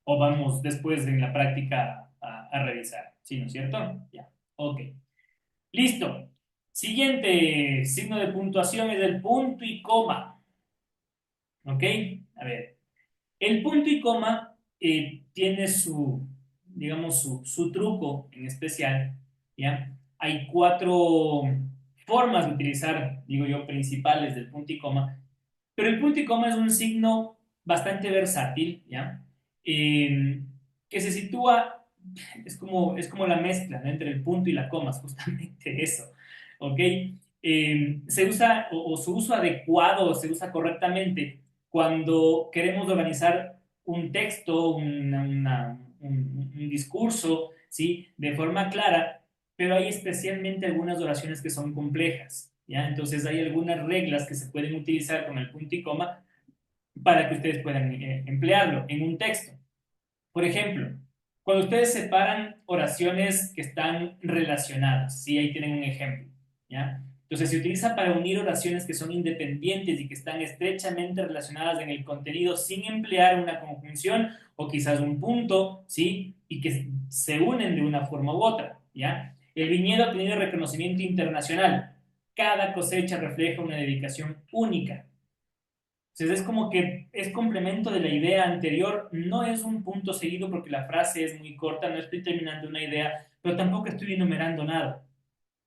O vamos después en la práctica a revisar. ¿Sí, no es cierto? Ya. Ok. Listo. Siguiente signo de puntuación es el punto y coma. ¿Ok? A ver. El punto y coma tiene su, digamos, su truco en especial. ¿Ya? Hay 4 formas de utilizar, digo yo, principales del punto y coma. Pero el punto y coma es un signo bastante versátil, ¿ya? Eh, que se sitúa, es como la mezcla, ¿no? Entre el punto y la coma, es justamente eso, ¿ok? Se usa, o su uso adecuado, se usa correctamente cuando queremos organizar un texto, un discurso, ¿sí? De forma clara, pero hay especialmente algunas oraciones que son complejas, ¿ya? Entonces hay algunas reglas que se pueden utilizar con el punto y coma para que ustedes puedan emplearlo en un texto. Por ejemplo, cuando ustedes separan oraciones que están relacionadas, ¿sí? Ahí tienen un ejemplo, ¿ya? Entonces se utiliza para unir oraciones que son independientes y que están estrechamente relacionadas en el contenido sin emplear una conjunción o quizás un punto, ¿sí? Y que se unen de una forma u otra, ¿ya? El viñedo ha tenido reconocimiento internacional. cada cosecha refleja una dedicación única. Entonces es como que es complemento de la idea anterior, no es un punto seguido porque la frase es muy corta, no estoy terminando una idea, pero tampoco estoy enumerando nada.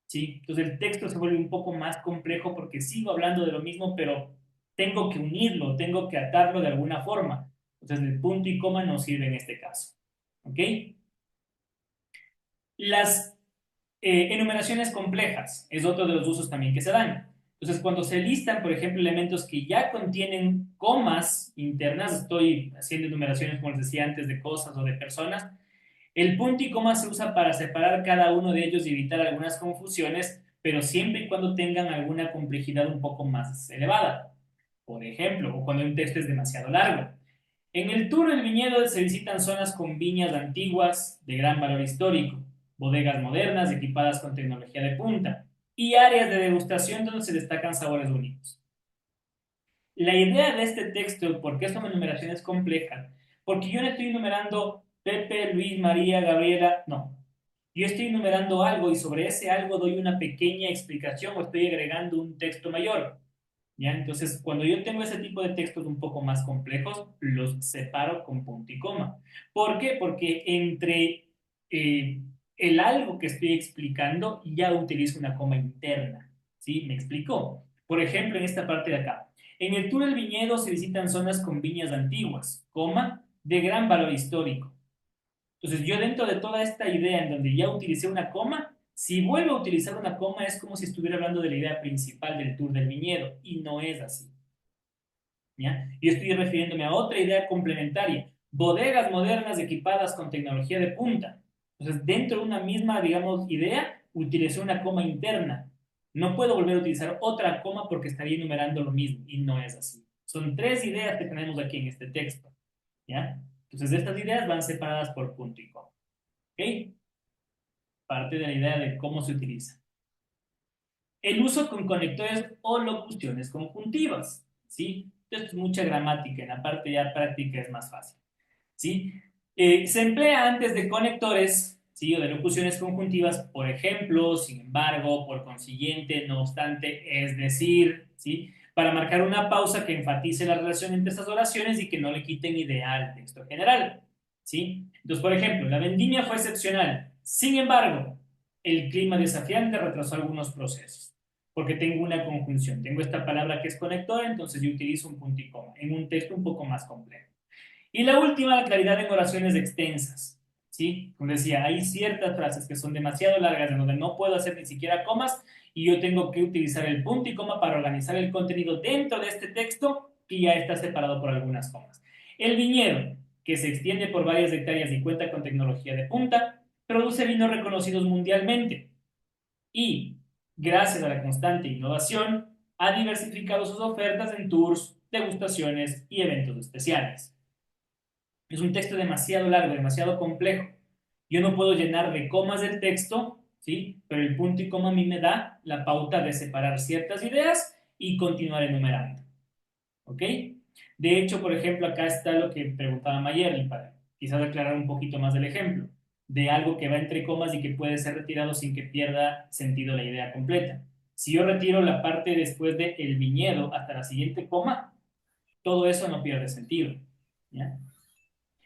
¿Sí? Entonces el texto se vuelve un poco más complejo porque sigo hablando de lo mismo, pero tengo que unirlo, tengo que atarlo de alguna forma. Entonces el punto y coma no sirve en este caso. ¿Ok? Las enumeraciones complejas es otro de los usos también que se dan. Entonces, cuando se listan, por ejemplo, elementos que ya contienen comas internas, estoy haciendo enumeraciones, como les decía antes, de cosas o de personas, el punto y coma se usa para separar cada uno de ellos y evitar algunas confusiones, pero siempre y cuando tengan alguna complejidad un poco más elevada. Por ejemplo, o cuando un texto es demasiado largo. En el Tour del Viñedo se visitan zonas con viñas antiguas de gran valor histórico, bodegas modernas equipadas con tecnología de punta y áreas de degustación donde se destacan sabores únicos. La idea de este texto, ¿por qué son enumeraciones complejas? Porque yo no estoy enumerando Pepe, Luis, María, Gabriela, no. Yo estoy enumerando algo y sobre ese algo doy una pequeña explicación o estoy agregando un texto mayor. ¿Ya? Entonces, cuando yo tengo ese tipo de textos un poco más complejos, los separo con punto y coma. ¿Por qué? Porque entre eh, el algo que estoy explicando ya utilizo una coma interna. ¿Sí? ¿Me explico? Por ejemplo, en esta parte de acá. En el Tour del Viñedo se visitan zonas con viñas antiguas, coma, de gran valor histórico. Entonces, yo dentro de toda esta idea en donde ya utilicé una coma, si vuelvo a utilizar una coma es como si estuviera hablando de la idea principal del Tour del Viñedo, y no es así. ¿Ya? Yo estoy refiriéndome a otra idea complementaria, bodegas modernas equipadas con tecnología de punta. Entonces, dentro de una misma, digamos, idea, utilicé una coma interna. No puedo volver a utilizar otra coma porque estaría enumerando lo mismo, y no es así. Son tres ideas que tenemos aquí en este texto. ¿Ya? Entonces, estas ideas van separadas por punto y coma. ¿Ok? Parte de la idea de cómo se utiliza. El uso con conectores o locuciones conjuntivas, ¿sí? Esto es mucha gramática, en la parte ya práctica es más fácil, ¿sí? Se emplea antes de conectores, ¿sí? O de locuciones conjuntivas, por ejemplo, sin embargo, por consiguiente, no obstante, es decir, ¿sí? Para marcar una pausa que enfatice la relación entre estas oraciones y que no le quiten idea al texto general, ¿sí? Entonces, por ejemplo, la vendimia fue excepcional, sin embargo, el clima desafiante retrasó algunos procesos, porque tengo una conjunción, tengo esta palabra que es conector, entonces yo utilizo un punto y coma en un texto un poco más complejo. Y la última, la claridad en oraciones extensas, ¿sí? Como decía, hay ciertas frases que son demasiado largas en donde no puedo hacer ni siquiera comas y yo tengo que utilizar el punto y coma para organizar el contenido dentro de este texto que ya está separado por algunas comas. El viñedo, que se extiende por varias hectáreas y cuenta con tecnología de punta, produce vinos reconocidos mundialmente y, gracias a la constante innovación, ha diversificado sus ofertas en tours, degustaciones y eventos especiales. Es un texto demasiado largo, demasiado complejo. Yo no puedo llenar de comas el texto, ¿sí? Pero el punto y coma a mí me da la pauta de separar ciertas ideas y continuar enumerando. ¿Ok? De hecho, por ejemplo, acá está lo que preguntaba Mayerly, para quizás aclarar un poquito más del ejemplo, de algo que va entre comas y que puede ser retirado sin que pierda sentido la idea completa. Si yo retiro la parte después de el viñedo hasta la siguiente coma, todo eso no pierde sentido. ¿Ya?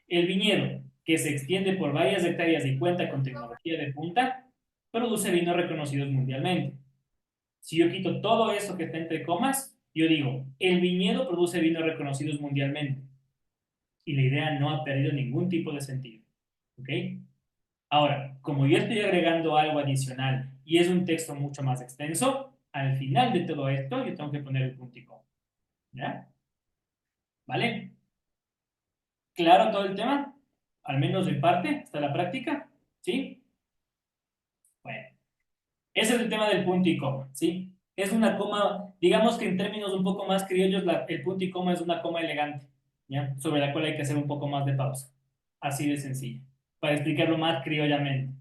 El viñedo, que se extiende por varias hectáreas y cuenta con tecnología de punta, produce vinos reconocidos mundialmente. Si yo quito todo eso que está entre comas, yo digo, el viñedo produce vinos reconocidos mundialmente. Y la idea no ha perdido ningún tipo de sentido. ¿Ok? Ahora, como yo estoy agregando algo adicional y es un texto mucho más extenso, al final de todo esto yo tengo que poner el punto y coma. ¿Ya? ¿Vale? ¿Claro todo el tema? Al menos en parte, hasta la práctica. ¿Sí? Bueno, ese es el tema del punto y coma, ¿sí? Es una coma, digamos que en términos un poco más criollos, el punto y coma es una coma elegante, ¿ya? Sobre la cual hay que hacer un poco más de pausa. Así de sencillo. Para explicarlo más criollamente,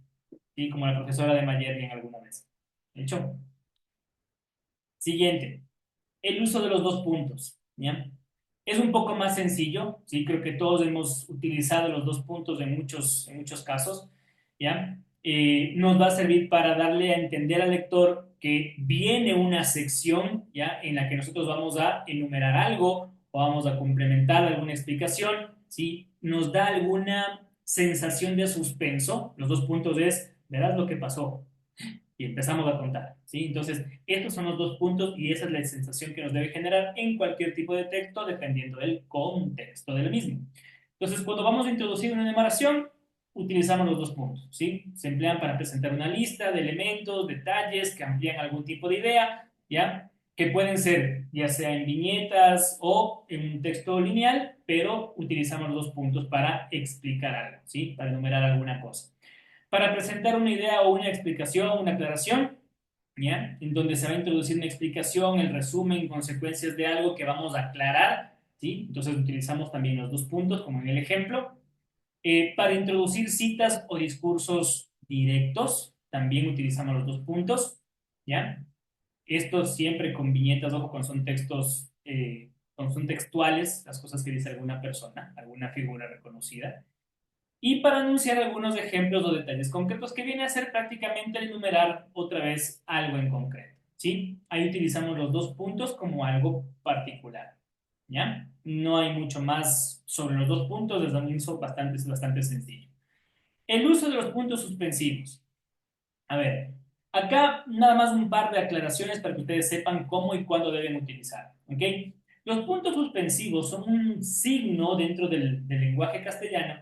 ¿sí? Como la profesora de Mayerly en alguna vez. ¿Hecho? Siguiente. El uso de los dos puntos, ¿ya? Es un poco más sencillo, ¿sí? Creo que todos hemos utilizado los dos puntos en muchos casos, ¿ya? nos va a servir para darle a entender al lector que viene una sección ya en la que nosotros vamos a enumerar algo o vamos a complementar alguna explicación, ¿sí? Nos da alguna sensación de suspenso. Los dos puntos es, verás lo que pasó y empezamos a contar, ¿sí? Entonces, estos son los dos puntos y esa es la sensación que nos debe generar en cualquier tipo de texto dependiendo del contexto del mismo. Entonces, cuando vamos a introducir una enumeración, utilizamos los dos puntos, ¿sí? Se emplean para presentar una lista de elementos, detalles que amplían algún tipo de idea, ¿ya? Que pueden ser ya sea en viñetas o en un texto lineal, pero utilizamos los dos puntos para explicar algo, ¿sí? Para enumerar alguna cosa. Para presentar una idea o una explicación, una aclaración, ¿ya? En donde se va a introducir una explicación, el resumen, consecuencias de algo que vamos a aclarar, ¿sí? Entonces utilizamos también los dos puntos, como en el ejemplo. Para introducir citas o discursos directos, también utilizamos los dos puntos, ¿ya? Esto siempre con viñetas, ojo, cuando son textos, cuando son textuales, las cosas que dice alguna persona, alguna figura reconocida. Y para anunciar algunos ejemplos o detalles concretos que viene a ser prácticamente el enumerar otra vez algo en concreto, ¿sí? Ahí utilizamos los dos puntos como algo particular, ¿ya? No hay mucho más sobre los dos puntos, es bastante sencillo. El uso de los puntos suspensivos. A ver, acá nada más un par de aclaraciones para que ustedes sepan cómo y cuándo deben utilizar, ¿ok? Los puntos suspensivos son un signo dentro del lenguaje castellano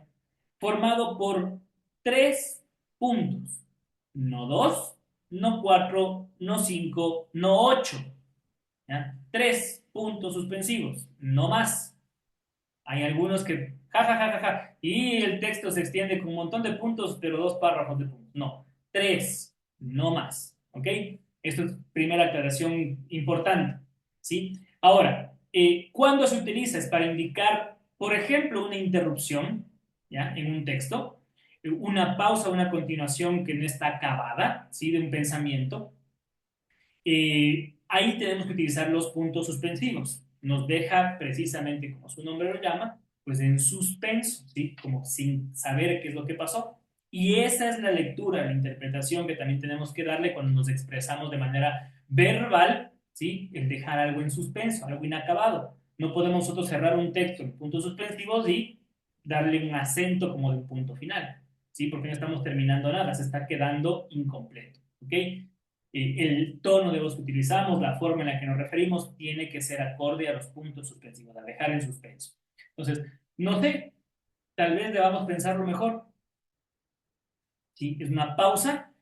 formado por tres puntos, no dos, no cuatro, no cinco, no ocho, ¿ya? Tres puntos suspensivos, no más. Hay algunos que, ja, ja, ja, ja, ja, y el texto se extiende con un montón de puntos, pero dos párrafos de puntos. No, tres, no más. ¿Ok? Esto es primera aclaración importante. ¿Sí? Ahora, ¿cuándo se utiliza? Es para indicar, por ejemplo, una interrupción, ¿ya? En un texto, una pausa, una continuación que no está acabada, ¿sí? De un pensamiento. Ahí tenemos que utilizar los puntos suspensivos. Nos deja precisamente, como su nombre lo llama, pues en suspenso, ¿sí? Como sin saber qué es lo que pasó. Y esa es la lectura, la interpretación que también tenemos que darle cuando nos expresamos de manera verbal, ¿sí? El dejar algo en suspenso, algo inacabado. No podemos nosotros cerrar un texto en puntos suspensivos y darle un acento como de un punto final, ¿sí? Porque no estamos terminando nada, se está quedando incompleto, ¿ok? El tono de voz que utilizamos, la forma en la que nos referimos, tiene que ser acorde a los puntos suspensivos, a dejar en suspenso. Entonces, no sé, tal vez debamos pensarlo mejor. ¿Sí? Es una pausa,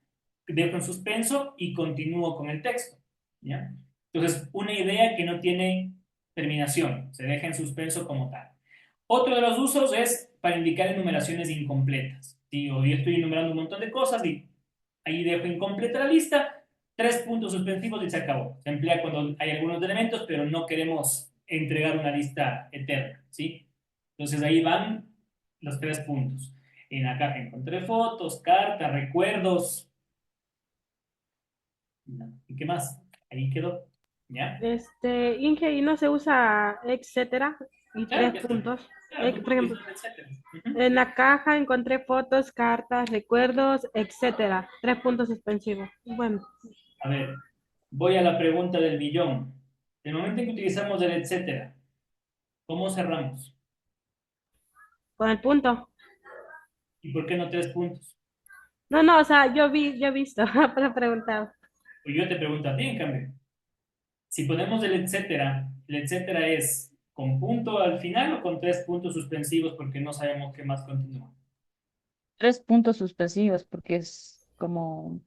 dejo en suspenso y continúo con el texto. ¿Ya? Entonces, una idea que no tiene terminación, se deja en suspenso como tal. Otro de los usos es para indicar enumeraciones incompletas. ¿Sí? O yo estoy enumerando un montón de cosas y ahí dejo incompleta la lista, tres puntos suspensivos y se acabó. Se emplea cuando hay algunos elementos, pero no queremos entregar una lista eterna, ¿sí? Entonces ahí van los tres puntos. En la caja encontré fotos, cartas, recuerdos. ¿Y qué más? Ahí quedó. ¿Ya? Inge, y no se usa etcétera y Claro tres que sí. puntos. Claro, tú Por puedes ejemplo, utilizar etcétera. Ujú. en la caja encontré fotos, cartas, recuerdos, etcétera. Tres puntos suspensivos. Bueno, A ver, voy a la pregunta del millón. El momento en que utilizamos el etcétera, ¿cómo cerramos? con el punto. ¿Y por qué no tres puntos? No, no, o sea, yo he visto, pero preguntaba. Pues yo te pregunto a ti, en cambio. Si ponemos el etcétera es con punto al final o con tres puntos suspensivos porque no sabemos qué más continúa. Tres puntos suspensivos porque es como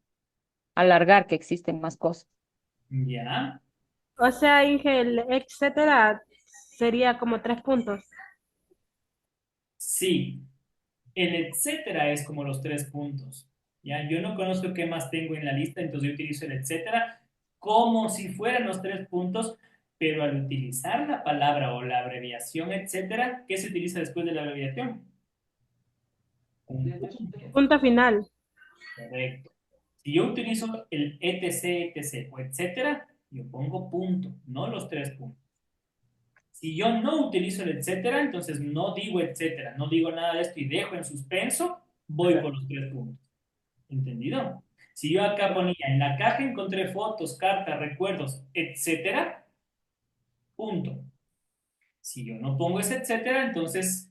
alargar que existen más cosas. ¿Ya? O sea, Inge, el etcétera sería como tres puntos. Sí, el etcétera es como los tres puntos. ¿Ya? Yo no conozco qué más tengo en la lista, entonces yo utilizo el etcétera como si fueran los tres puntos, pero al utilizar la palabra o la abreviación etcétera, ¿qué se utiliza después de la abreviación? Un punto. Punto final. Correcto. Si yo utilizo el etc, etc o etcétera, yo pongo punto, no los tres puntos. Si yo no utilizo el etcétera, entonces no digo etcétera, no digo nada de esto y dejo en suspenso, voy por los tres puntos. ¿Entendido? Si yo acá ponía, en la caja encontré fotos, cartas, recuerdos, etcétera, punto. Si yo no pongo ese etcétera, entonces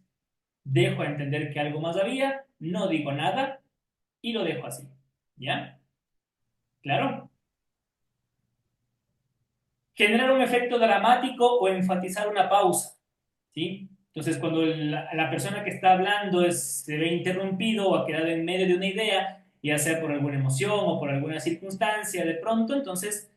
dejo a entender que algo más había, no digo nada y lo dejo así. ¿Ya? ¿Claro? Generar un efecto dramático o enfatizar una pausa. ¿Sí? Entonces, cuando la persona que está hablando se ve interrumpido o ha quedado en medio de una idea, ya sea por alguna emoción o por alguna circunstancia de pronto, entonces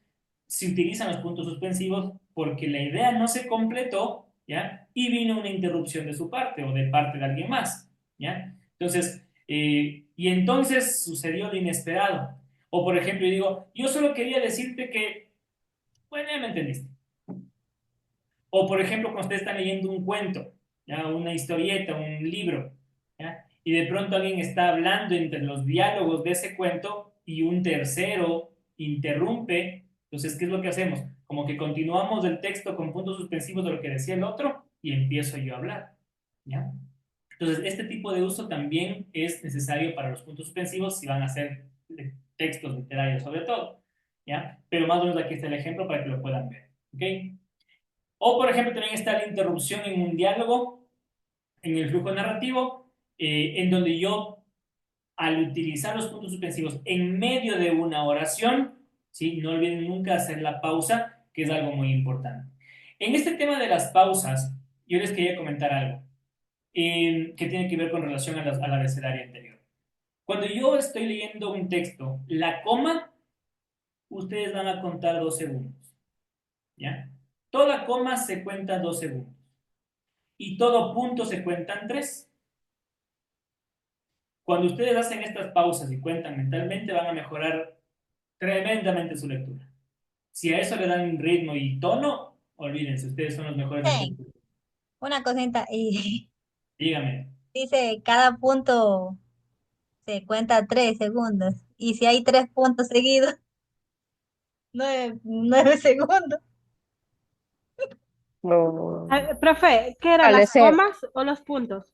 se utilizan los puntos suspensivos porque la idea no se completó, ¿ya? Y vino una interrupción de su parte o de parte de alguien más, ¿ya? Entonces, y entonces sucedió lo inesperado. O por ejemplo, yo digo, yo solo quería decirte que, bueno, ya me entendiste. O, por ejemplo, cuando ustedes están leyendo un cuento, ¿ya? Una historieta, un libro, ¿ya? Y de pronto alguien está hablando entre los diálogos de ese cuento y un tercero interrumpe. Entonces, ¿qué es lo que hacemos? Como que continuamos el texto con puntos suspensivos de lo que decía el otro y empiezo yo a hablar, ¿ya? Entonces, este tipo de uso también es necesario para los puntos suspensivos si van a ser textos literarios sobre todo, ¿ya? Pero más o menos aquí está el ejemplo para que lo puedan ver, ¿ok? O, por ejemplo, también está la interrupción en un diálogo, en el flujo narrativo, en donde yo, al utilizar los puntos suspensivos en medio de una oración, ¿sí? No olviden nunca hacer la pausa, que es algo muy importante. En este tema de las pausas, yo les quería comentar algo que tiene que ver con relación al abecedario anterior. Cuando yo estoy leyendo un texto, la coma, ustedes van a contar 2 segundos, ¿ya? Toda coma se cuenta 2 segundos. Y todo punto se cuentan 3. Cuando ustedes hacen estas pausas y cuentan mentalmente, van a mejorar tremendamente su lectura. Si a eso le dan ritmo y tono, olvídense, ustedes son los mejores Sí, lectores. una cosita, y Dígame. dice, cada punto se cuenta 3 segundos. Y si hay 3 puntos seguidos, 9 segundos. O Profe, ¿qué eran las establecer. comas o los puntos?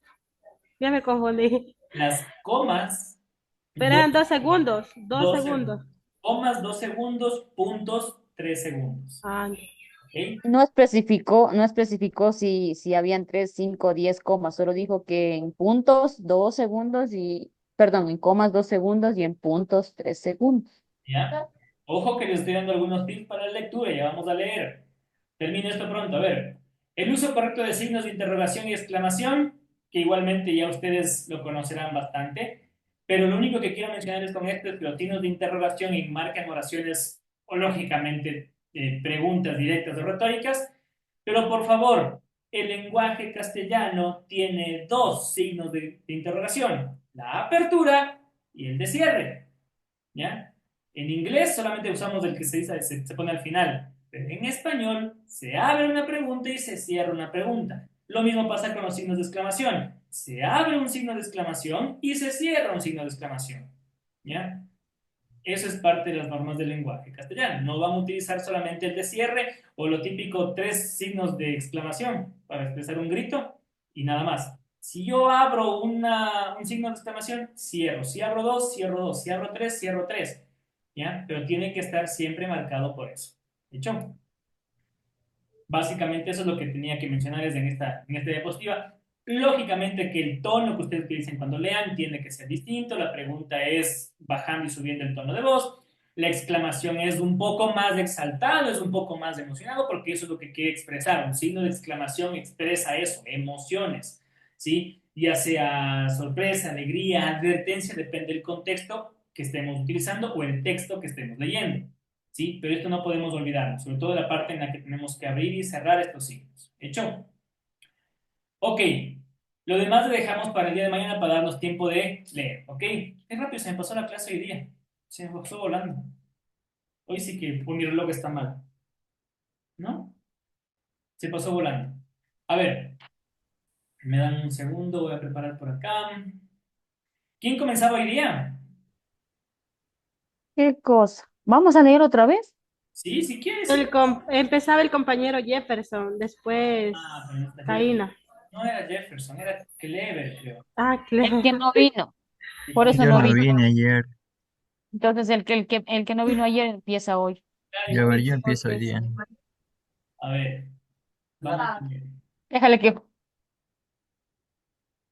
Ya me confundí. Las comas, Pero dos, eran 2 segundos, dos dos segundos. segundos. Comas, 2 segundos, puntos, 3 segundos. Ah, ¿Ok? No especificó si habían 3, 5, 10 comas, solo dijo que en puntos 2 segundos perdón, en comas 2 segundos y en puntos 3 segundos. ¿Ya? Ojo que les estoy dando algunos tips para la lectura, ya vamos a leer. Termino esto pronto. A ver, el uso correcto de signos de interrogación y exclamación, que igualmente ya ustedes lo conocerán bastante, pero lo único que quiero mencionarles con esto es que los signos de interrogación enmarcan oraciones o lógicamente preguntas directas o retóricas, pero por favor, el lenguaje castellano tiene 2 signos de interrogación, la apertura y el de cierre, ¿ya? En inglés solamente usamos el que se pone al final, pero en español se abre una pregunta y se cierra una pregunta. Lo mismo pasa con los signos de exclamación. Se abre un signo de exclamación y se cierra un signo de exclamación, ¿ya? Eso es parte de las normas del lenguaje castellano. No vamos a utilizar solamente el de cierre o lo típico 3 signos de exclamación para expresar un grito y nada más. Si yo abro un signo de exclamación, cierro. Si abro dos, cierro dos. Si abro tres, cierro tres. ¿Ya? Pero tiene que estar siempre marcado por eso. ¿Hecho? Básicamente eso es lo que tenía que mencionarles en esta diapositiva. Lógicamente que el tono que ustedes utilicen cuando lean tiene que ser distinto. La pregunta es bajando y subiendo el tono de voz. La exclamación es un poco más exaltado, es un poco más emocionado, porque eso es lo que quiere expresar. Un signo de exclamación expresa eso, emociones, ¿sí? Ya sea sorpresa, alegría, advertencia, depende del contexto que estemos utilizando o el texto que estemos leyendo. ¿Sí? Pero esto no podemos olvidarnos, sobre todo la parte en la que tenemos que abrir y cerrar estos signos. ¿Hecho? Ok, lo demás lo dejamos para el día de mañana para darnos tiempo de leer, ¿ok? Qué rápido se me pasó la clase hoy día, se me pasó volando. Hoy sí que mi reloj está mal, ¿no? Se pasó volando. A ver, me dan un segundo, voy a preparar por acá. ¿Quién comenzaba hoy día? ¿Qué cosa? ¿Vamos a leer otra vez? Sí, si quieres, sí. Empezaba el compañero Jefferson, después Ah, pero no está Jefferson. Taina. No era Jefferson, era Clever, creo. Ah, Es claro. que no vino, Sí, por eso Yo no no vino. vine ayer. Entonces el que no vino ayer empieza hoy. Y a ver, yo empiezo hoy día. A ver, vamos a ver. Déjale que.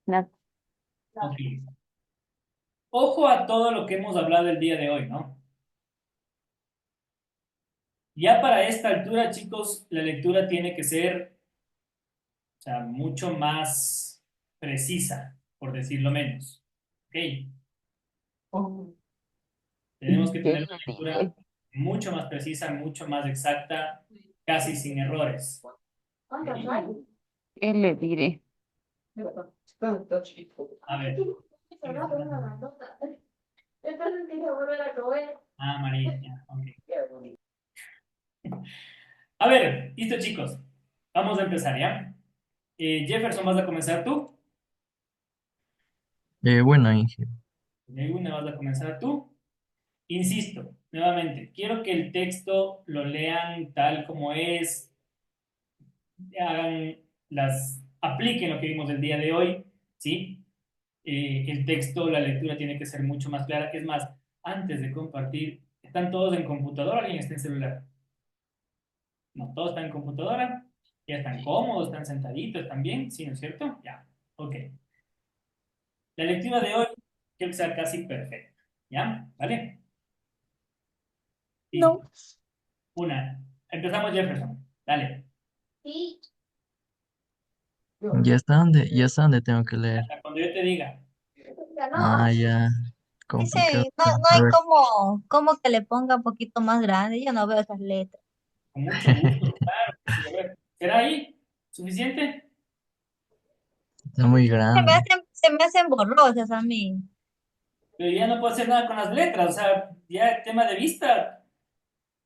na- Ok. Ojo a todo lo que hemos hablado el día de hoy, ¿no? Ya para esta altura, chicos, la lectura tiene que ser, o sea, mucho más precisa, por decirlo menos. ¿Ok? Tenemos que ¿Qué tener una le lectura diré? mucho más precisa, mucho más exacta, casi sin errores. ¿Ok? ¿Qué le diré? A ver. Ah, María, ya, ok. A ver, listo, chicos. Vamos a empezar, ¿ya? Jefferson, ¿vas a comenzar tú? Bueno, Inge. De una vas a comenzar tú. Insisto, nuevamente, quiero que el texto lo lean tal como es, hagan apliquen lo que vimos el día de hoy, ¿sí? El texto, la lectura tiene que ser mucho más clara. Es más, antes de compartir, ¿están todos en computadora o alguien está en celular? No, todos están en computadora, ya están cómodos, están sentaditos, están bien, ¿sí, no es cierto? Ya, ok. La lectura de hoy quiero que sea casi perfecta, ¿ya? ¿Vale? Listo. No. Una. Empezamos, Jefferson. Dale. Ya está donde tengo que leer. Cuando yo te diga. Ah, ya, Dice, complicado. no A hay ver, como que le ponga un poquito más grande. Yo no veo esas letras. Con mucho gusto, claro que sí. A ver, ¿será ahí? ¿Suficiente? está muy Se me grande. hacen, se me hacen borrosas a mí. Pero ya no puedo hacer nada con las letras. O sea, ya tema de vista.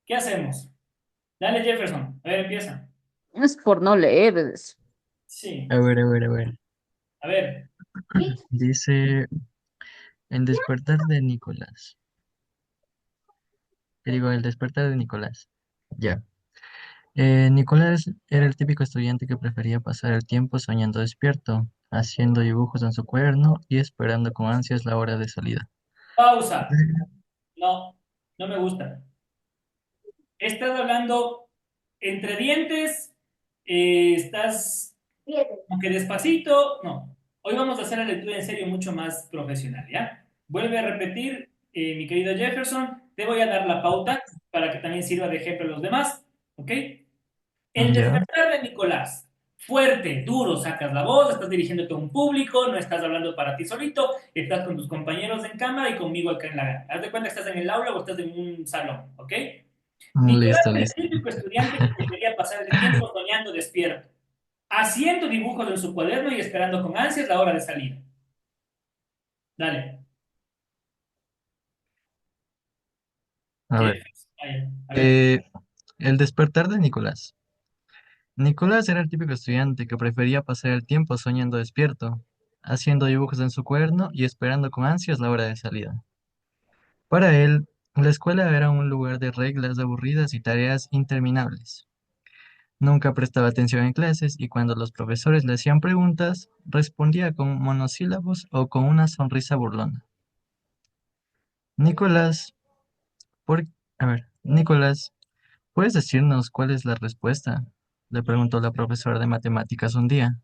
¿Qué hacemos? Dale, Jefferson. A ver, empieza. Es por no leer. Sí. A ver, a ver, a ver. A ver. Dice, el despertar de Nicolás. ¿Qué digo? El despertar de Nicolás. Ya. Nicolás era el típico estudiante que prefería pasar el tiempo soñando despierto, haciendo dibujos en su cuaderno y esperando con ansias la hora de salida. Pausa. No, no me gusta. Estás hablando entre dientes. Estás como que despacito. No. Hoy vamos a hacer la lectura en serio mucho más profesional, ¿ya? Vuelve a repetir, mi querido Jefferson. Te voy a dar la pauta para que también sirva de ejemplo a los demás. ¿Ok? El Ya, despertar de Nicolás. Fuerte, duro, sacas la voz, estás dirigiéndote a un público, no estás hablando para ti solito, estás con tus compañeros en cámara y conmigo acá en la... Haz de cuenta que estás en el aula o estás en un salón, ¿ok? Nicolás listo, era el listo. típico estudiante que quería pasar el tiempo soñando despierto, haciendo dibujos en su cuaderno y esperando con ansias la hora de salida. Dale. A Jeff, ver, a ver. eh, el despertar de Nicolás. Nicolás era el típico estudiante que prefería pasar el tiempo soñando despierto, haciendo dibujos en su cuaderno y esperando con ansias la hora de salida. Para él, la escuela era un lugar de reglas aburridas y tareas interminables. Nunca prestaba atención en clases y cuando los profesores le hacían preguntas, respondía con monosílabos o con una sonrisa burlona. Nicolás, por... A ver, Nicolás, ¿puedes decirnos cuál es la respuesta? Le preguntó la profesora de matemáticas un día.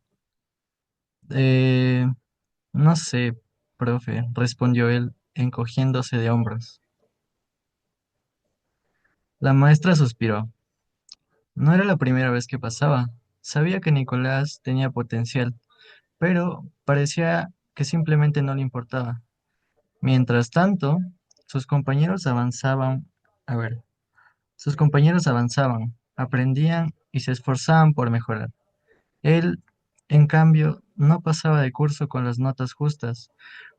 Eh, no sé, profe, respondió él, encogiéndose de hombros. La maestra suspiró. No era la primera vez que pasaba. Sabía que Nicolás tenía potencial, pero parecía que simplemente no le importaba. Mientras tanto, sus compañeros avanzaban, a ver, sus compañeros avanzaban, aprendían y se esforzaban por mejorar. Él, en cambio, no pasaba de curso con las notas justas,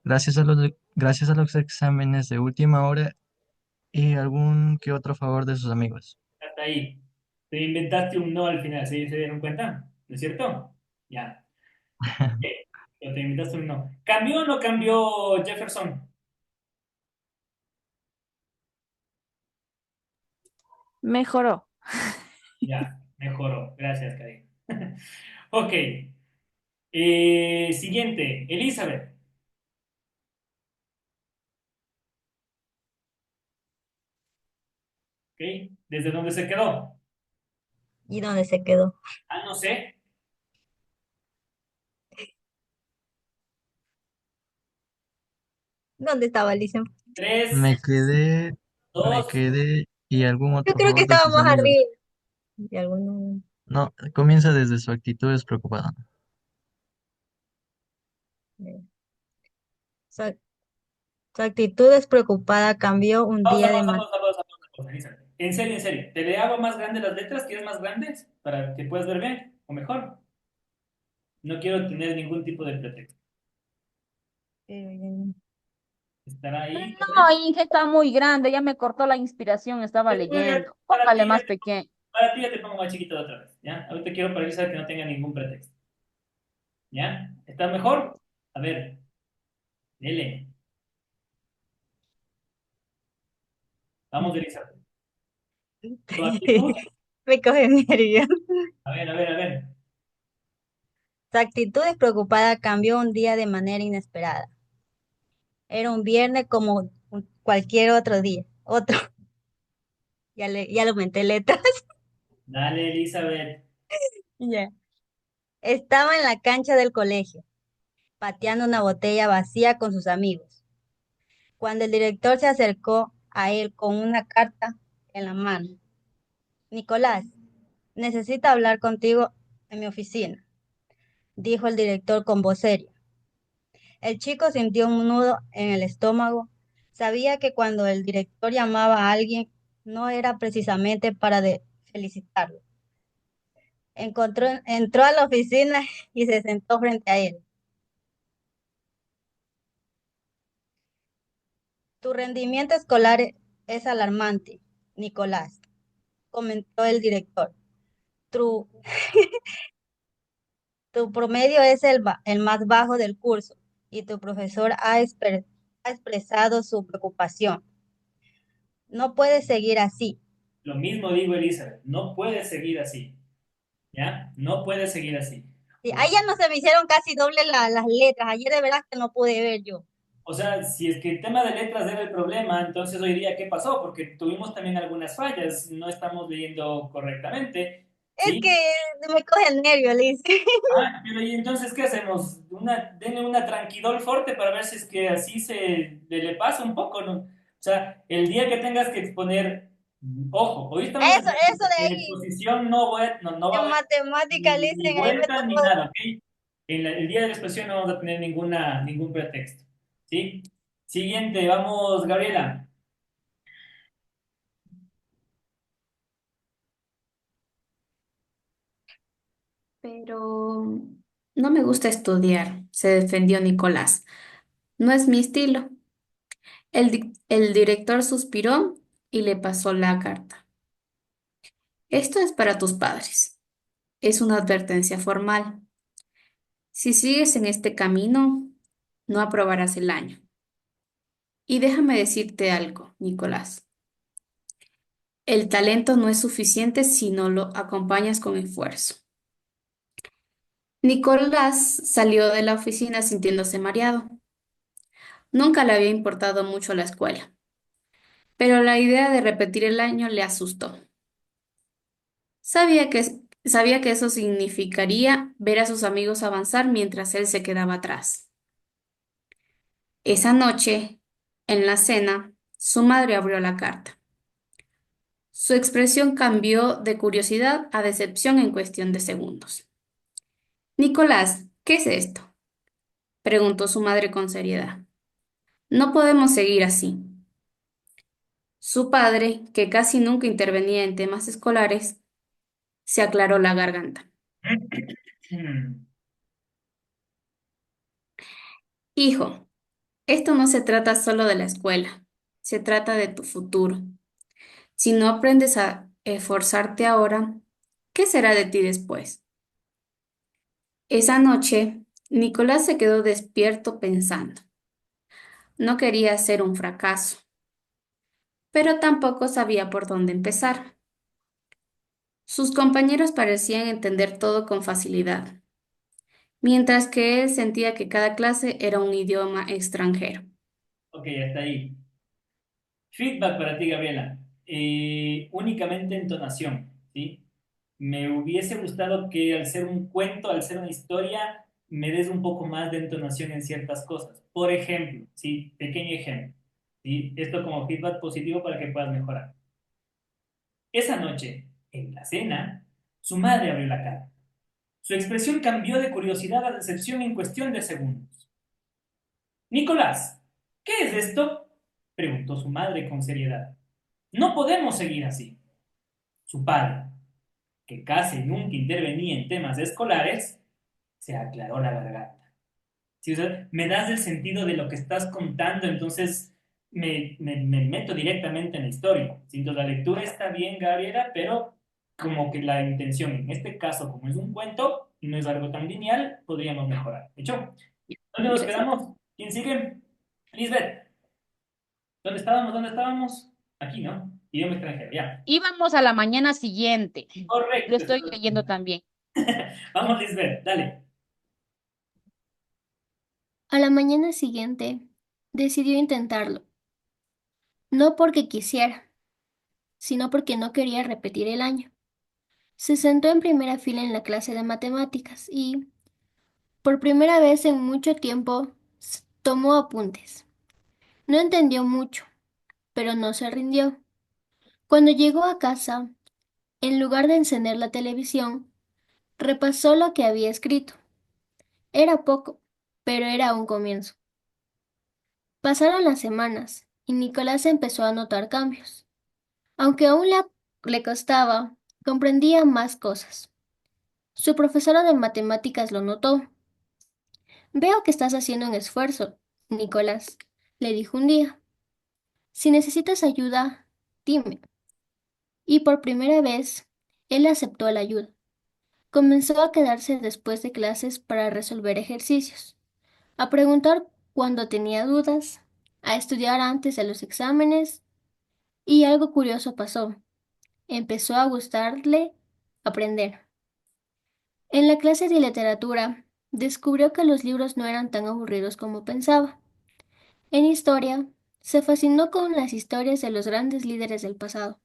gracias a los exámenes de última hora y algún que otro favor de sus amigos. Hasta ahí. Te inventaste un no al final, ¿sí? ¿Se dieron cuenta? ¿No es cierto? Ya. Ok. Pero te inventaste un no. ¿Cambió o no cambió Jefferson? Mejoró. Ya, mejoró. Gracias, Karim. Ok. Siguiente, Elizabeth. ¿Ok? ¿Desde dónde se quedó? ¿Y dónde se quedó? Ah, no sé. ¿Dónde estaba Alicia? Tres, Me quedé, me dos, quedé y algún Yo otro creo que favor de estaba sus más amigos. arriba. De alguno. No, comienza desde su actitud despreocupada. Su, su actitud despreocupada cambió un pausa, día de pausa, manera. pausa, pausa, pausa, pausa, Elizabeth. En serio. ¿Te le hago más grandes las letras? ¿Quieres más grandes? Para que puedas ver bien o mejor. No quiero tener ningún tipo de pretexto. ¿Estará ahí? No, Inge está muy grande, ya me cortó la inspiración, estaba leyendo. Para Póngale ti, más pequeño. para ti ya te pongo más chiquito de otra vez, ¿ya? Ahorita quiero para Elizabeth que no tenga ningún pretexto, ¿ya? ¿Está mejor? A ver, dele. Vamos, Elizabeth. Tu actitud. Me coge nervios. A ver, a ver, a ver. Su actitud despreocupada cambió un día de manera inesperada. Era un viernes como cualquier otro día. Otro, ya lo aumenté letras. Dale, Elizabeth. Ya. Estaba en la cancha del colegio, pateando una botella vacía con sus amigos, cuando el director se acercó a él con una carta en la mano. Nicolás, necesito hablar contigo en mi oficina, dijo el director con voz seria. El chico sintió un nudo en el estómago. Sabía que cuando el director llamaba a alguien, no era precisamente para felicitarlo. Entró a la oficina y se sentó frente a él. Tu rendimiento escolar es alarmante, Nicolás, comentó el director. Tu, tu promedio es el más bajo del curso y tu profesor ha expresado su preocupación. No puedes seguir así. Lo mismo digo, Elizabeth. No puedes seguir así, ¿ya? No puedes seguir así. Sí, ahí ya no se me hicieron casi doble las letras. Ayer de verdad que no pude ver yo. O sea, si es que el tema de letras era el problema, entonces hoy día, ¿qué pasó? Porque tuvimos también algunas fallas, no estamos leyendo correctamente, Es ¿sí? que me coge el nervio, Liz. Ah, pero ¿y entonces qué hacemos? Denle una tranquilol fuerte para ver si es que así le pasa un poco, ¿no? O sea, el día que tengas que exponer, ojo, hoy estamos Eso de en ahí, exposición, no va a en haber matemática, Liz, ni ahí me vuelta ni tocó. nada, ¿ok? El día de la exposición no vamos a tener ningún pretexto, ¿sí? Siguiente, vamos, Gabriela. Pero no me gusta estudiar, se defendió Nicolás. No es mi estilo. El director suspiró y le pasó la carta. Esto es para tus padres. Es una advertencia formal. Si sigues en este camino, no aprobarás el año. Y déjame decirte algo, Nicolás. El talento no es suficiente si no lo acompañas con esfuerzo. Nicolás salió de la oficina sintiéndose mareado. Nunca le había importado mucho la escuela, pero la idea de repetir el año le asustó. Sabía que, sabía que eso significaría ver a sus amigos avanzar mientras él se quedaba atrás. Esa noche, en la cena, su madre abrió la carta. Su expresión cambió de curiosidad a decepción en cuestión de segundos. Nicolás, ¿qué es esto? Preguntó su madre con seriedad. No podemos seguir así. Su padre, que casi nunca intervenía en temas escolares, se aclaró la garganta. Hijo, esto no se trata solo de la escuela, se trata de tu futuro. Si no aprendes a esforzarte ahora, ¿qué será de ti después? Esa noche, Nicolás se quedó despierto pensando. No quería ser un fracaso, pero tampoco sabía por dónde empezar. Sus compañeros parecían entender todo con facilidad, mientras que él sentía que cada clase era un idioma extranjero. Ok, hasta ahí. Feedback para ti, Gabriela. únicamente entonación, ¿sí? Me hubiese gustado que al ser un cuento, al ser una historia, me des un poco más de entonación en ciertas cosas. Por ejemplo, ¿sí? Pequeño ejemplo, ¿sí? Esto como feedback positivo para que puedas mejorar. Esa noche, en la cena, su madre abrió la cara. Su expresión cambió de curiosidad a decepción en cuestión de segundos. Nicolás, ¿qué es esto? Preguntó su madre con seriedad. No podemos seguir así. Su padre, que casi nunca intervenía en temas escolares, se aclaró la garganta. ¿Sí? O sea, me das el sentido de lo que estás contando, entonces me meto directamente en la historia. ¿Sí? Entonces, la lectura está bien, Gabriela, pero como que la intención, en este caso, como es un cuento y no es algo tan lineal, podríamos mejorar. ¿Hecho? ¿Dónde nos Listo. quedamos? ¿Quién sigue? Lisbeth. ¿Dónde estábamos? ¿Dónde estábamos? Aquí, ¿no? Idioma extranjero, ya. Íbamos a la mañana siguiente. Lo Correcto. estoy leyendo también. Vamos, Lisbeth, dale. A la mañana siguiente, decidió intentarlo, no porque quisiera, sino porque no quería repetir el año. Se sentó en primera fila en la clase de matemáticas y, por primera vez en mucho tiempo, tomó apuntes. No entendió mucho, pero no se rindió. Cuando llegó a casa, en lugar de encender la televisión, repasó lo que había escrito. Era poco, pero era un comienzo. Pasaron las semanas y Nicolás empezó a notar cambios. Aunque aún le costaba, comprendía más cosas. Su profesora de matemáticas lo notó. Veo que estás haciendo un esfuerzo, Nicolás, le dijo un día. Si necesitas ayuda, dime. Y por primera vez, él aceptó la ayuda. Comenzó a quedarse después de clases para resolver ejercicios, a preguntar cuando tenía dudas, a estudiar antes de los exámenes, y algo curioso pasó. Empezó a gustarle aprender. En la clase de literatura, descubrió que los libros no eran tan aburridos como pensaba. En historia, se fascinó con las historias de los grandes líderes del pasado.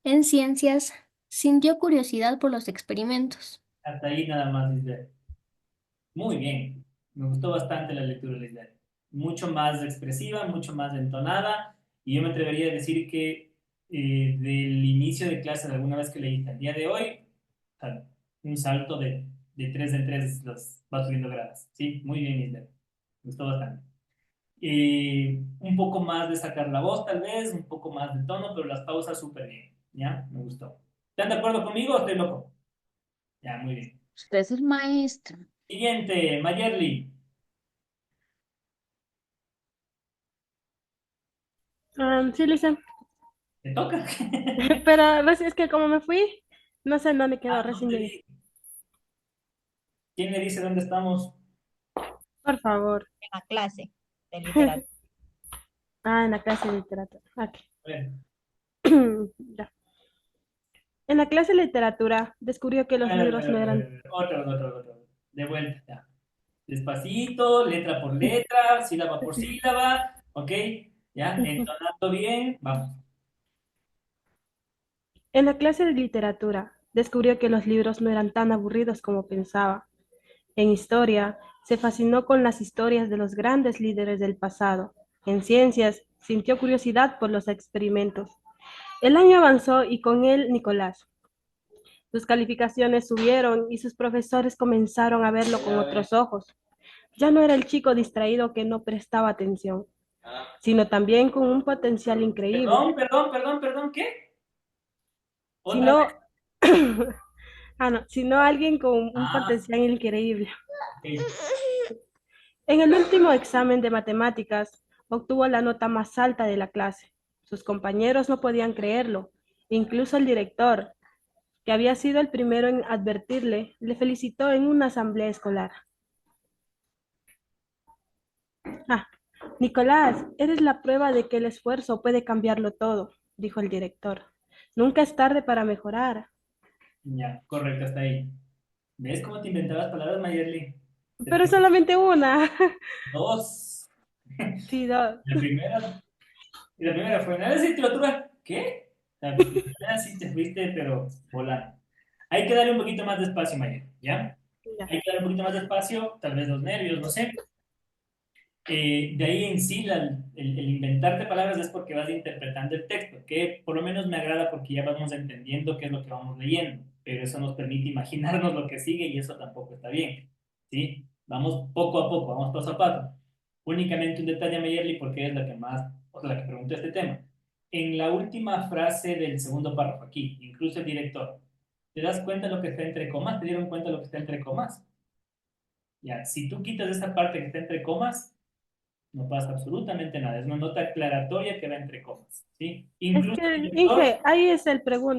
En ciencias, sintió curiosidad por los experimentos. Hasta ahí nada más, Lisbeth. Muy bien. Me gustó bastante la lectura, Lisbeth. Mucho más expresiva, mucho más entonada. Y yo me atrevería a decir que del inicio de clase, de alguna vez que leíste al día de hoy, o sea, un salto de 3 en 3 los vas subiendo grados. Sí, muy bien, Lisbeth. Me gustó bastante. Un poco más de sacar la voz, tal vez, un poco más de tono, pero las pausas súper bien. ¿Ya? Me gustó. ¿Están de acuerdo conmigo o estoy loco? Ya, muy bien. Usted es el maestro. Siguiente, Mayerly. Sí, Lisa. ¿Te toca? Pero es que como me fui, no sé en dónde quedó, No recién te llegué. di. ¿Quién me dice dónde estamos? Por favor. En la clase de literatura. En la clase de literatura. Aquí. A ver, Ya. En la clase de literatura descubrió que los libros no eran... otro. De vuelta, ya. Despacito, letra por letra, sílaba por sílaba, ¿ok? ¿Ya? Entonando bien, vamos. En la clase de literatura descubrió que los libros no eran tan aburridos como pensaba. En historia, se fascinó con las historias de los grandes líderes del pasado. En ciencias, sintió curiosidad por los experimentos. El año avanzó y con él Nicolás. Sus calificaciones subieron y sus profesores comenzaron a verlo con otros ojos. Ya no era el chico distraído que no prestaba atención, sino también con un potencial increíble. Perdón, ¿qué? ¿Otra Sino, vez? no, sino alguien con un Ah, potencial increíble. ok. En el último examen de matemáticas, obtuvo la nota más alta de la clase. Sus compañeros no podían creerlo. Incluso el director, que había sido el primero en advertirle, le felicitó en una asamblea escolar. Ah, Nicolás, eres la prueba de que el esfuerzo puede cambiarlo todo, dijo el director. Nunca es tarde para mejorar. Ya, correcto, hasta ahí. ¿Ves cómo te inventabas palabras, Mayerly? Pero solamente una. Dos. Sí, dos. La primera, la primera fue, ¿nada de literatura? ¿Qué? sea, porque sí te fuiste, pero volando. Hay que darle un poquito más de espacio, Maya, ¿ya? Ya. Hay que darle un poquito más de espacio, tal vez los nervios, no sé. De ahí en sí, el inventarte palabras es porque vas interpretando el texto, que por lo menos me agrada porque ya vamos entendiendo qué es lo que vamos leyendo, pero eso nos permite imaginarnos lo que sigue y eso tampoco está bien, ¿sí? Vamos poco a poco, vamos paso a paso. Únicamente un detalle, Mayerly, porque es la que más, o sea, la que preguntó este tema. En la última frase del segundo párrafo, aquí, incluso el director, ¿te das cuenta de lo que está entre comas? ¿Te dieron cuenta de lo que está entre comas? Ya, si tú quitas esta parte que está entre comas, no pasa absolutamente nada. Es una nota aclaratoria que va entre comas, ¿sí? Es Incluso el que, director, Inge, ahí es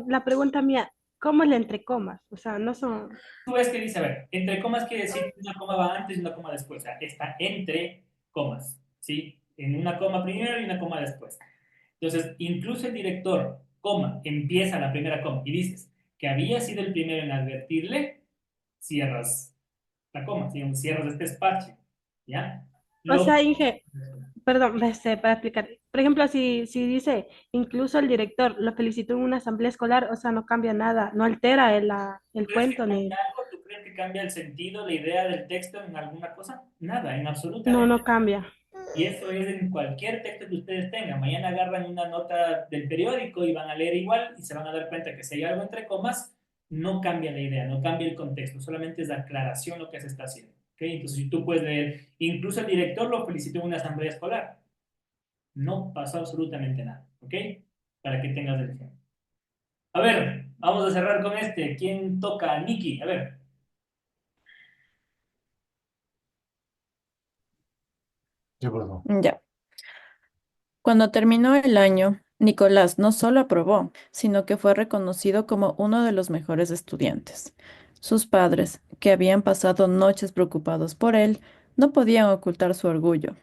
la pregunta mía. ¿Cómo es la entre comas? O sea, no son... tú ves que dice, a ver, entre comas quiere decir que una coma va antes y una coma después. O sea, está entre comas, ¿sí? En una coma primero y una coma después. Entonces, incluso el director, coma, empieza la primera coma y dices que había sido el primero en advertirle, cierras la coma, ¿sí? Cierras este espacio, ¿ya? O Lo... sea, Inge, perdón, para explicar. Por ejemplo, si dice, incluso el director lo felicitó en una asamblea escolar, o sea, no cambia nada, no altera el ¿Crees que cuento cambia ni... algo? ¿Tú crees que cambia el sentido, la idea del texto en alguna cosa? Nada, en No, absolutamente. no cambia. Y eso es en cualquier texto que ustedes tengan. Mañana agarran una nota del periódico y van a leer igual y se van a dar cuenta que si hay algo entre comas, no cambia la idea, no cambia el contexto, solamente es la aclaración lo que se está haciendo. ¿Okay? Entonces, si tú puedes leer, incluso el director lo felicitó en una asamblea escolar. No pasó absolutamente nada. ¿Ok? Para que tengas el ejemplo. A ver, vamos a cerrar con este. ¿Quién toca? Nikki, a ver. ¿Qué pasó? Ya. Cuando terminó el año, Nicolás no solo aprobó, sino que fue reconocido como uno de los mejores estudiantes. Sus padres, que habían pasado noches preocupados por él, no podían ocultar su orgullo.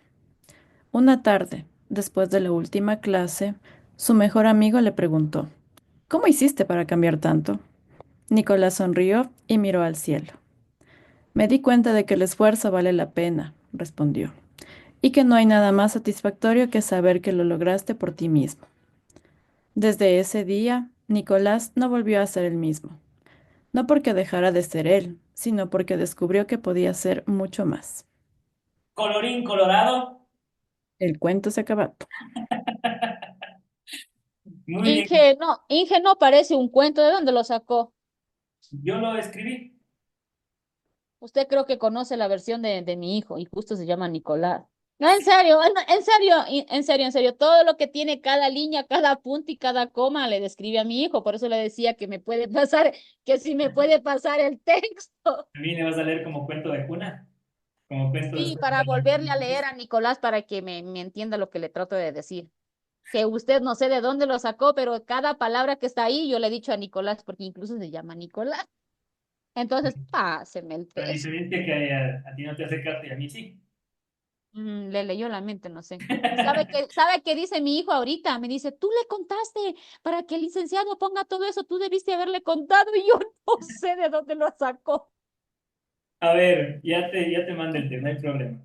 Una tarde, después de la última clase, su mejor amigo le preguntó, ¿cómo hiciste para cambiar tanto? Nicolás sonrió y miró al cielo. Me di cuenta de que el esfuerzo vale la pena, respondió, y que no hay nada más satisfactorio que saber que lo lograste por ti mismo. Desde ese día, Nicolás no volvió a ser el mismo, no porque dejara de ser él, sino porque descubrió que podía ser mucho más. Colorín colorado. El cuento se acabó. Muy bien. Inge no parece un cuento. ¿De dónde lo sacó? Yo lo escribí. Usted creo que conoce la versión de mi hijo y justo se llama Nicolás. No, en serio, en serio, todo lo que tiene cada línea, cada punto y cada coma le describe a mi hijo, por eso le decía que me puede pasar, que si me puede pasar el texto. A mí le vas a leer como cuento de cuna, como cuento de... Sí, para volverle a leer a Nicolás para que me entienda lo que le trato de decir. Que usted no sé de dónde lo sacó, pero cada palabra que está ahí yo le he dicho a Nicolás, porque incluso se llama Nicolás. Entonces, páseme el La texto. diferencia que a ti no te hace caso y a mí sí. Le leyó la mente, no sé. ¿Sabe qué dice mi hijo ahorita? Me dice, tú le contaste para que el licenciado ponga todo eso, tú debiste haberle contado y yo no sé de dónde lo sacó. A ver, ya te mando el tema, no hay problema.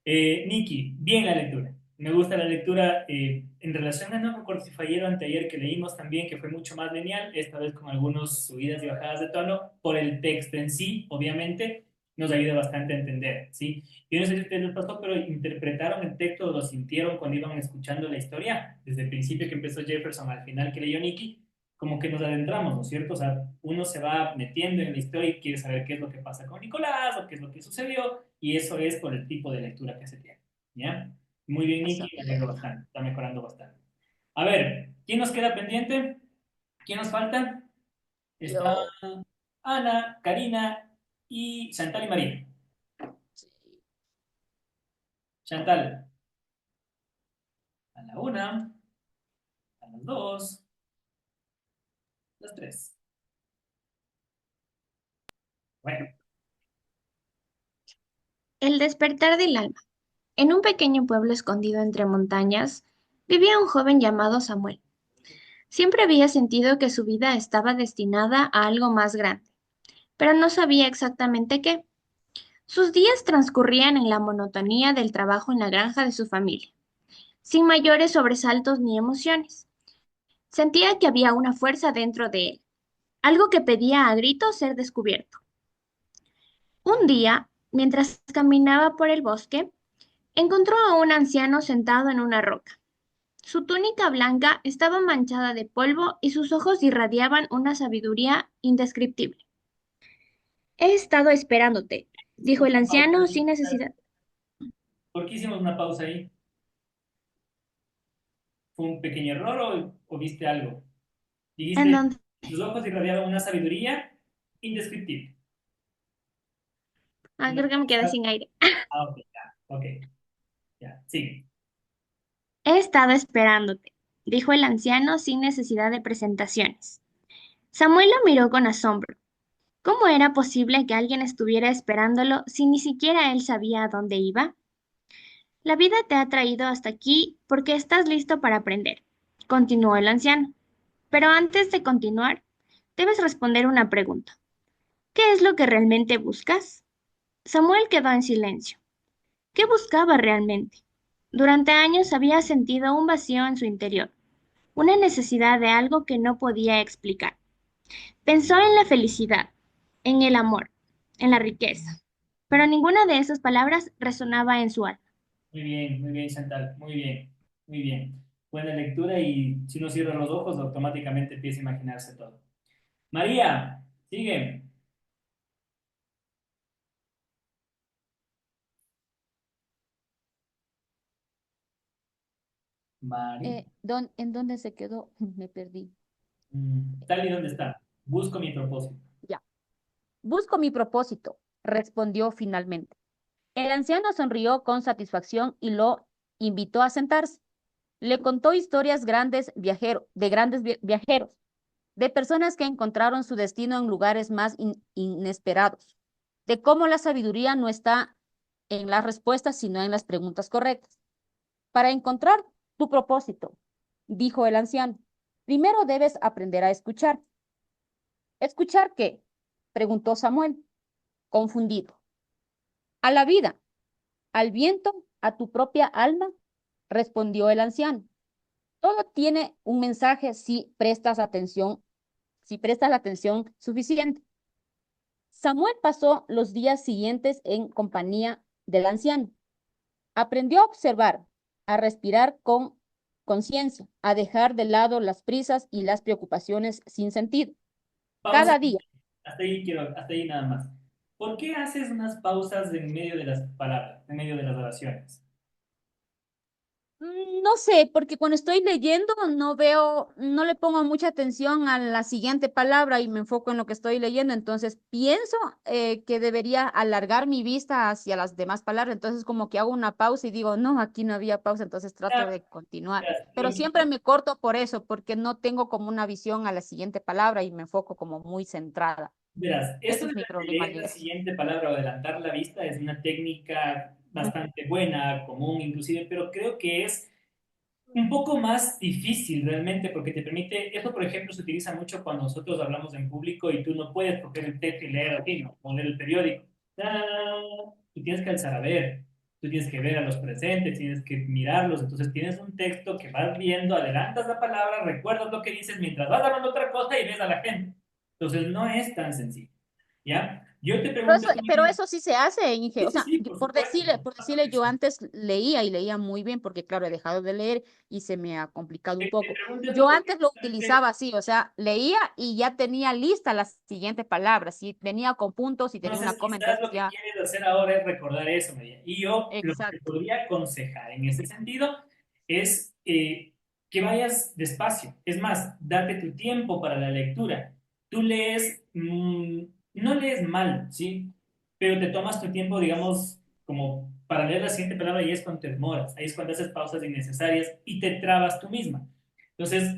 Nikki, bien la lectura. Me gusta la lectura en relación a, no me acuerdo si fue ayer o anteayer que leímos también, que fue mucho más lineal, esta vez con algunas subidas y bajadas de tono, por el texto en sí, obviamente, nos ayuda bastante a entender, ¿sí? Yo no sé si a ustedes les pasó, pero interpretaron el texto o lo sintieron cuando iban escuchando la historia, desde el principio que empezó Jefferson al final que leyó Nikki, como que nos adentramos, ¿no es cierto? O sea, uno se va metiendo en la historia y quiere saber qué es lo que pasa con Nicolás o qué es lo que sucedió, y eso es por el tipo de lectura que se tiene, ¿ya? Muy bien, Eso. Nicky, me alegro bastante, está mejorando bastante. A ver, ¿quién nos queda pendiente? ¿Quién nos falta? Está Yo. Ana, Karina y Chantal y María. Chantal, a la una, a las dos, las tres. Bueno, El despertar del alma. En un pequeño pueblo escondido entre montañas, vivía un joven llamado Samuel. Siempre había sentido que su vida estaba destinada a algo más grande, pero no sabía exactamente qué. Sus días transcurrían en la monotonía del trabajo en la granja de su familia, sin mayores sobresaltos ni emociones. Sentía que había una fuerza dentro de él, algo que pedía a gritos ser descubierto. Un día, mientras caminaba por el bosque, encontró a un anciano sentado en una roca. Su túnica blanca estaba manchada de polvo y sus ojos irradiaban una sabiduría indescriptible. He estado esperándote, dijo Hicimos el una pausa anciano ahí. sin necesidad. ¿Por qué hicimos una pausa ahí? ¿Fue un pequeño error o viste algo? En Dijiste, donde, sus ojos irradiaban una sabiduría indescriptible. Una creo que me quedé pausa. sin aire. Ah, ok, ya, sigue. He estado esperándote, dijo el anciano sin necesidad de presentaciones. Samuel lo miró con asombro. ¿Cómo era posible que alguien estuviera esperándolo si ni siquiera él sabía a dónde iba? La vida te ha traído hasta aquí porque estás listo para aprender, continuó el anciano. Pero antes de continuar, debes responder una pregunta. ¿Qué es lo que realmente buscas? Samuel quedó en silencio. ¿Qué buscaba realmente? Durante años había sentido un vacío en su interior, una necesidad de algo que no podía explicar. Pensó en la felicidad, en el amor, en la riqueza, pero ninguna de esas palabras resonaba en su alma. Muy bien, Chantal, muy bien, muy bien. Buena lectura y si uno cierra los ojos, automáticamente empieza a imaginarse todo. María, sigue. Mari. ¿En dónde se quedó? Me perdí. Tal y dónde está. Busco mi propósito. Ya. Busco mi propósito, respondió finalmente. El anciano sonrió con satisfacción y lo invitó a sentarse. Le contó historias de grandes viajeros, de personas que encontraron su destino en lugares más inesperados, de cómo la sabiduría no está en las respuestas, sino en las preguntas correctas. Para encontrar tu propósito, dijo el anciano, primero debes aprender a escuchar. ¿Escuchar qué? Preguntó Samuel, confundido. A la vida, al viento, a tu propia alma, respondió el anciano. Todo tiene un mensaje si prestas la atención suficiente. Samuel pasó los días siguientes en compañía del anciano. Aprendió a observar, a respirar con conciencia, a dejar de lado las prisas y las preocupaciones sin sentido. Pausa. Cada día. Hasta ahí nada más. ¿Por qué haces unas pausas en medio de las palabras, en medio de las oraciones? No sé, porque cuando estoy leyendo no le pongo mucha atención a la siguiente palabra y me enfoco en lo que estoy leyendo, entonces pienso que debería alargar mi vista hacia las demás palabras, entonces como que hago una pausa y digo, no, aquí no había pausa, entonces trato Ya, de continuar, lo pero siempre mismo. me corto por eso, porque no tengo como una visión a la siguiente palabra y me enfoco como muy centrada. Verás, esto Ese de es mi problema al leer la inicio. siguiente palabra o adelantar la vista es una técnica bastante buena, común inclusive, pero creo que es un poco más difícil realmente porque te permite, eso por ejemplo se utiliza mucho cuando nosotros hablamos en público y tú no puedes coger el texto y leer así, ¿no? O leer el periódico. Tú tienes que alzar a ver, tú tienes que ver a los presentes, tienes que mirarlos, entonces tienes un texto que vas viendo, adelantas la palabra, recuerdas lo que dices mientras vas hablando otra cosa y ves a la gente. Entonces no es tan sencillo, ¿ya? Yo te Pero pregunto eso, esto pero mismo. eso sí se hace, Inge. Sí, O sí, sea, sí, por supuesto. por decirle, yo antes leía y leía muy bien, porque claro, he dejado de leer y se me ha complicado un Te poco. pregunto esto Yo porque antes lo justamente utilizaba así, o sea, leía y ya tenía lista las siguientes palabras. Si venía con puntos, si tenía una entonces, coma, quizás entonces lo que ya, quieres hacer ahora es recordar eso, María. Y yo lo que te exacto. podría aconsejar en ese sentido es que vayas despacio. Es más, date tu tiempo para la lectura. Tú lees, no lees mal, ¿sí? Pero te tomas tu tiempo, digamos, como para leer la siguiente palabra y es cuando te demoras. Ahí es cuando haces pausas innecesarias y te trabas tú misma. Entonces,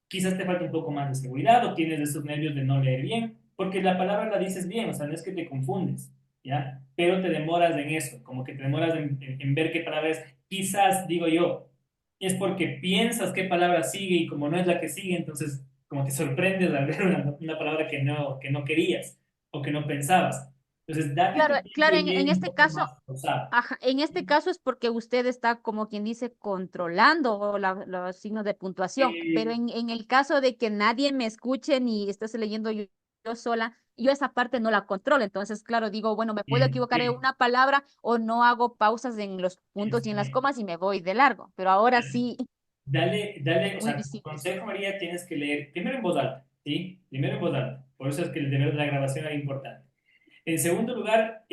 quizás te falta un poco más de seguridad o tienes esos nervios de no leer bien, porque la palabra la dices bien, o sea, no es que te confundes, ¿ya? Pero te demoras en eso, como que te demoras en ver qué palabra es. Quizás, digo yo, es porque piensas qué palabra sigue y como no es la que sigue, entonces como te sorprendes al ver una palabra que no querías o que no pensabas. Entonces, date Claro, tu tiempo claro, y lee en un este poco caso, más pausado. ajá, en este caso es porque usted está como quien dice controlando los signos de puntuación, pero Eh, en el caso de que nadie me escuche ni estés leyendo yo sola, yo esa parte no la controlo. Entonces, claro, digo, bueno, me puedo bien, equivocar en bien. una palabra o no hago pausas en los puntos y en Está las bien. comas y me voy de largo, pero ahora sí, Dale, o muy sea, como visible. consejo, María, tienes que leer primero en voz alta, ¿sí? Primero en voz alta. Por eso es que el deber de la grabación era importante. En segundo lugar,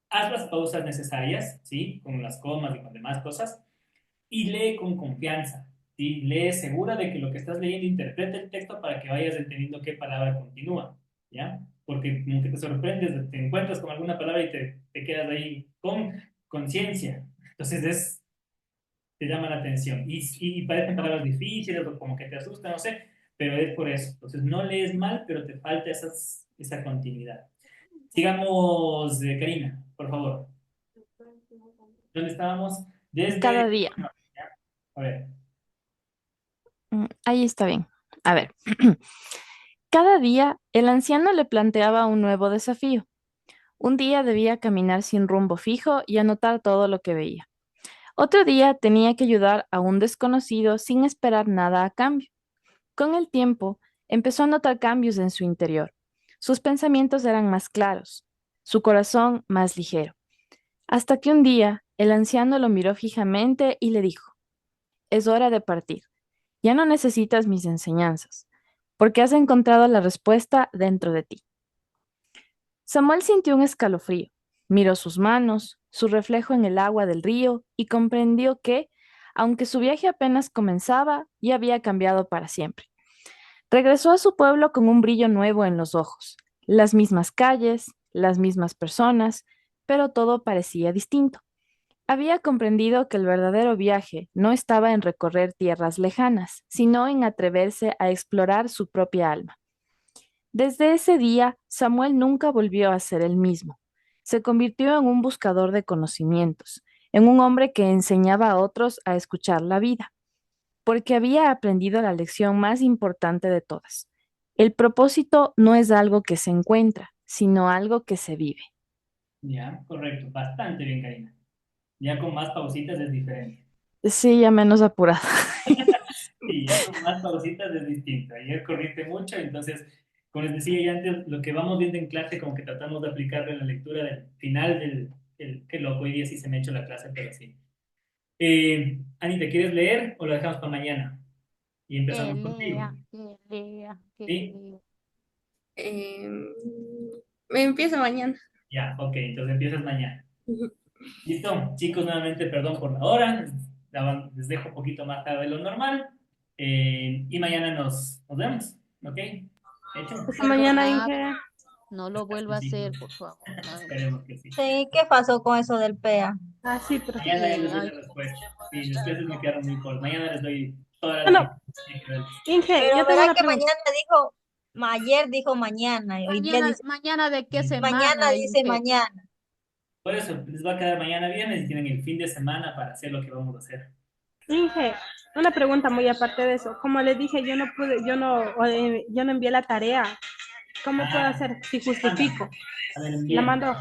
haz las pausas necesarias, ¿sí? Con las comas y con demás cosas. Y lee con confianza, ¿sí? Lee segura de que lo que estás leyendo interpreta el texto para que vayas entendiendo qué palabra continúa, ¿ya? Porque como que te sorprendes, te encuentras con alguna palabra y te quedas ahí con conciencia. Entonces te llama la atención. Y parecen palabras difíciles o como que te asustan, no sé, pero es por eso. Entonces no lees mal, pero te falta esa continuidad. Sigamos, Karina, por favor. ¿Dónde estábamos? Cada Desde... día. A ver. Ahí está bien. A ver. Cada día el anciano le planteaba un nuevo desafío. Un día debía caminar sin rumbo fijo y anotar todo lo que veía. Otro día tenía que ayudar a un desconocido sin esperar nada a cambio. Con el tiempo, empezó a notar cambios en su interior. Sus pensamientos eran más claros, su corazón más ligero. Hasta que un día el anciano lo miró fijamente y le dijo, es hora de partir. Ya no necesitas mis enseñanzas, porque has encontrado la respuesta dentro de ti. Samuel sintió un escalofrío, miró sus manos, su reflejo en el agua del río y comprendió que, aunque su viaje apenas comenzaba, ya había cambiado para siempre. Regresó a su pueblo con un brillo nuevo en los ojos, las mismas calles, las mismas personas, pero todo parecía distinto. Había comprendido que el verdadero viaje no estaba en recorrer tierras lejanas, sino en atreverse a explorar su propia alma. Desde ese día, Samuel nunca volvió a ser el mismo. Se convirtió en un buscador de conocimientos, en un hombre que enseñaba a otros a escuchar la vida, porque había aprendido la lección más importante de todas. El propósito no es algo que se encuentra, sino algo que se vive. Ya, correcto. Bastante bien, Karina. Ya con más pausitas es diferente. Sí, ya menos apurado. Sí, ya con más pausitas es distinto. Ayer corriste mucho, entonces, como les decía ya antes, lo que vamos viendo en clase, como que tratamos de aplicarlo en la lectura del final qué loco, hoy día sí se me ha hecho la clase, pero sí. Anita, ¿quieres leer o lo dejamos para mañana? Y Que empezamos contigo, lea, que lea, que ¿sí? lea. Em, Me empiezo mañana. Ya, ok, entonces empiezas mañana. Listo, chicos, nuevamente perdón por la hora, les dejo un poquito más tarde de lo normal y mañana nos vemos, ¿ok? ¿Hecho? Hasta Perdón, mañana, Inge. no lo vuelva a Sí, hacer, por favor. Ay, esperemos que sí. Sí, ¿qué pasó con eso del PEA? Ah, sí, profe. Mañana ya les doy ay, la respuesta. Sí, las clases me quedaron muy cortas. Mañana les doy todas las Bueno, informaciones. Inge, Pero yo tengo verá una que pregunta. mañana dijo, ayer dijo mañana, y hoy día mañana, dice, mañana de qué mañana semana, dice Inge. mañana. Por eso, les va a quedar mañana viernes y tienen el fin de semana para hacer lo que vamos a hacer. Inge, una pregunta muy aparte de eso. Como les dije, yo no pude, yo no envié la tarea. ¿Cómo puedo Ah, hacer si anda, justifico? a ver, La envíen. mando.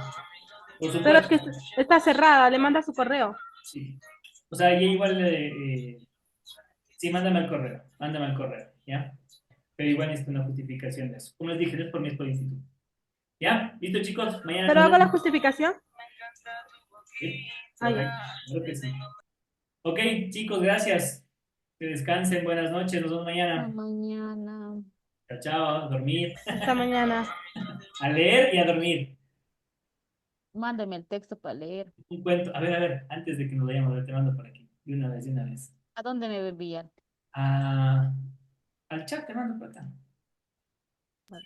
Por Pero es supuesto. que está cerrada, le manda su correo. Sí. O sea, ya igual, sí, mándame el correo, ¿ya? Pero igual necesito una justificación de eso. Como les dije, no es por mí, es por el instituto. ¿Ya? ¿Listo, chicos? Mañana Pero nos hago la vemos. justificación. Sí, Ah, ya. correcto, creo que sí. Ok, chicos, gracias. Que descansen, buenas noches, nos vemos Hasta mañana. mañana. Chao, chao, a dormir. Hasta mañana. A leer y a dormir. Mándeme el texto para leer. Un cuento. A ver, antes de que nos vayamos, te mando por aquí. De una vez, de una vez. ¿A dónde me va a enviar? Ah, al chat te mando por acá. A ver.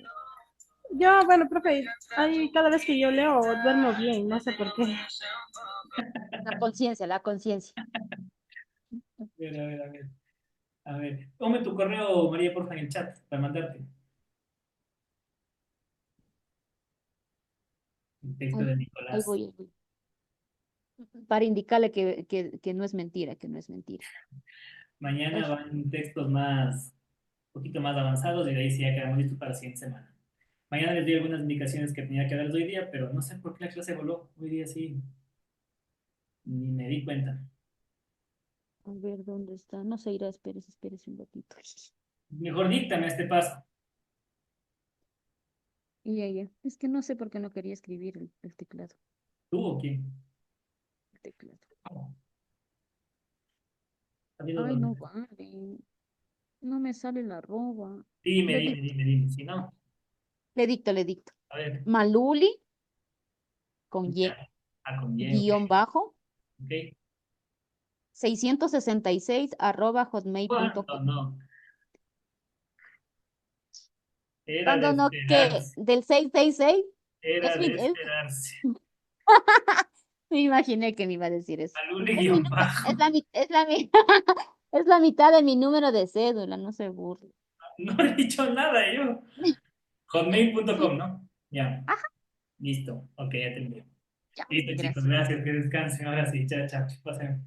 Yo, bueno, profe, ahí cada vez que yo leo duermo bien, no sé por qué. La conciencia, la conciencia. A ver. A ver, ponme tu correo, María, porfa, en el chat para mandarte el texto Ay, de ahí Nicolás. voy, ahí voy. Para indicarle que no es mentira, que no es mentira. Mañana Ay, van textos más, un poquito más avanzados y de ahí sí ya quedamos listos para la siguiente semana. Mañana les di algunas indicaciones que tenía que darles hoy día, pero no sé por qué la clase voló. Hoy día sí, ni me di cuenta. A ver, ¿dónde está? No se irá, espérese un ratito. Mejor díctame este paso. Ya. Es que no sé por qué no quería escribir el teclado. ¿Tú o quién? El teclado. ¿Está viendo Ay, no dónde? vale. No me sale la arroba. Dime, Le dime, dicto, dime, dime. Si no, le dicto. a ver. Maluli con Ya. Y, Ah, con Y, ok. guión bajo, Ok. 666 arroba ¿Cuánto hotmail.com. no? Era de Cuando no, ¿qué? esperarse. ¿Del 666? Era Es mi, de es- esperarse. me imaginé que me iba a decir eso. Alule Es mi guión número, bajo. es la mitad de mi número de cédula, no se burle. No he dicho nada yo. Sí, Hotmail.com, ¿no? Ya. ajá, Listo. Ok, ya te envío. ya, Listo, chicos. gracias. Gracias. Que descansen. Ahora sí. Chao, chao. Pasen.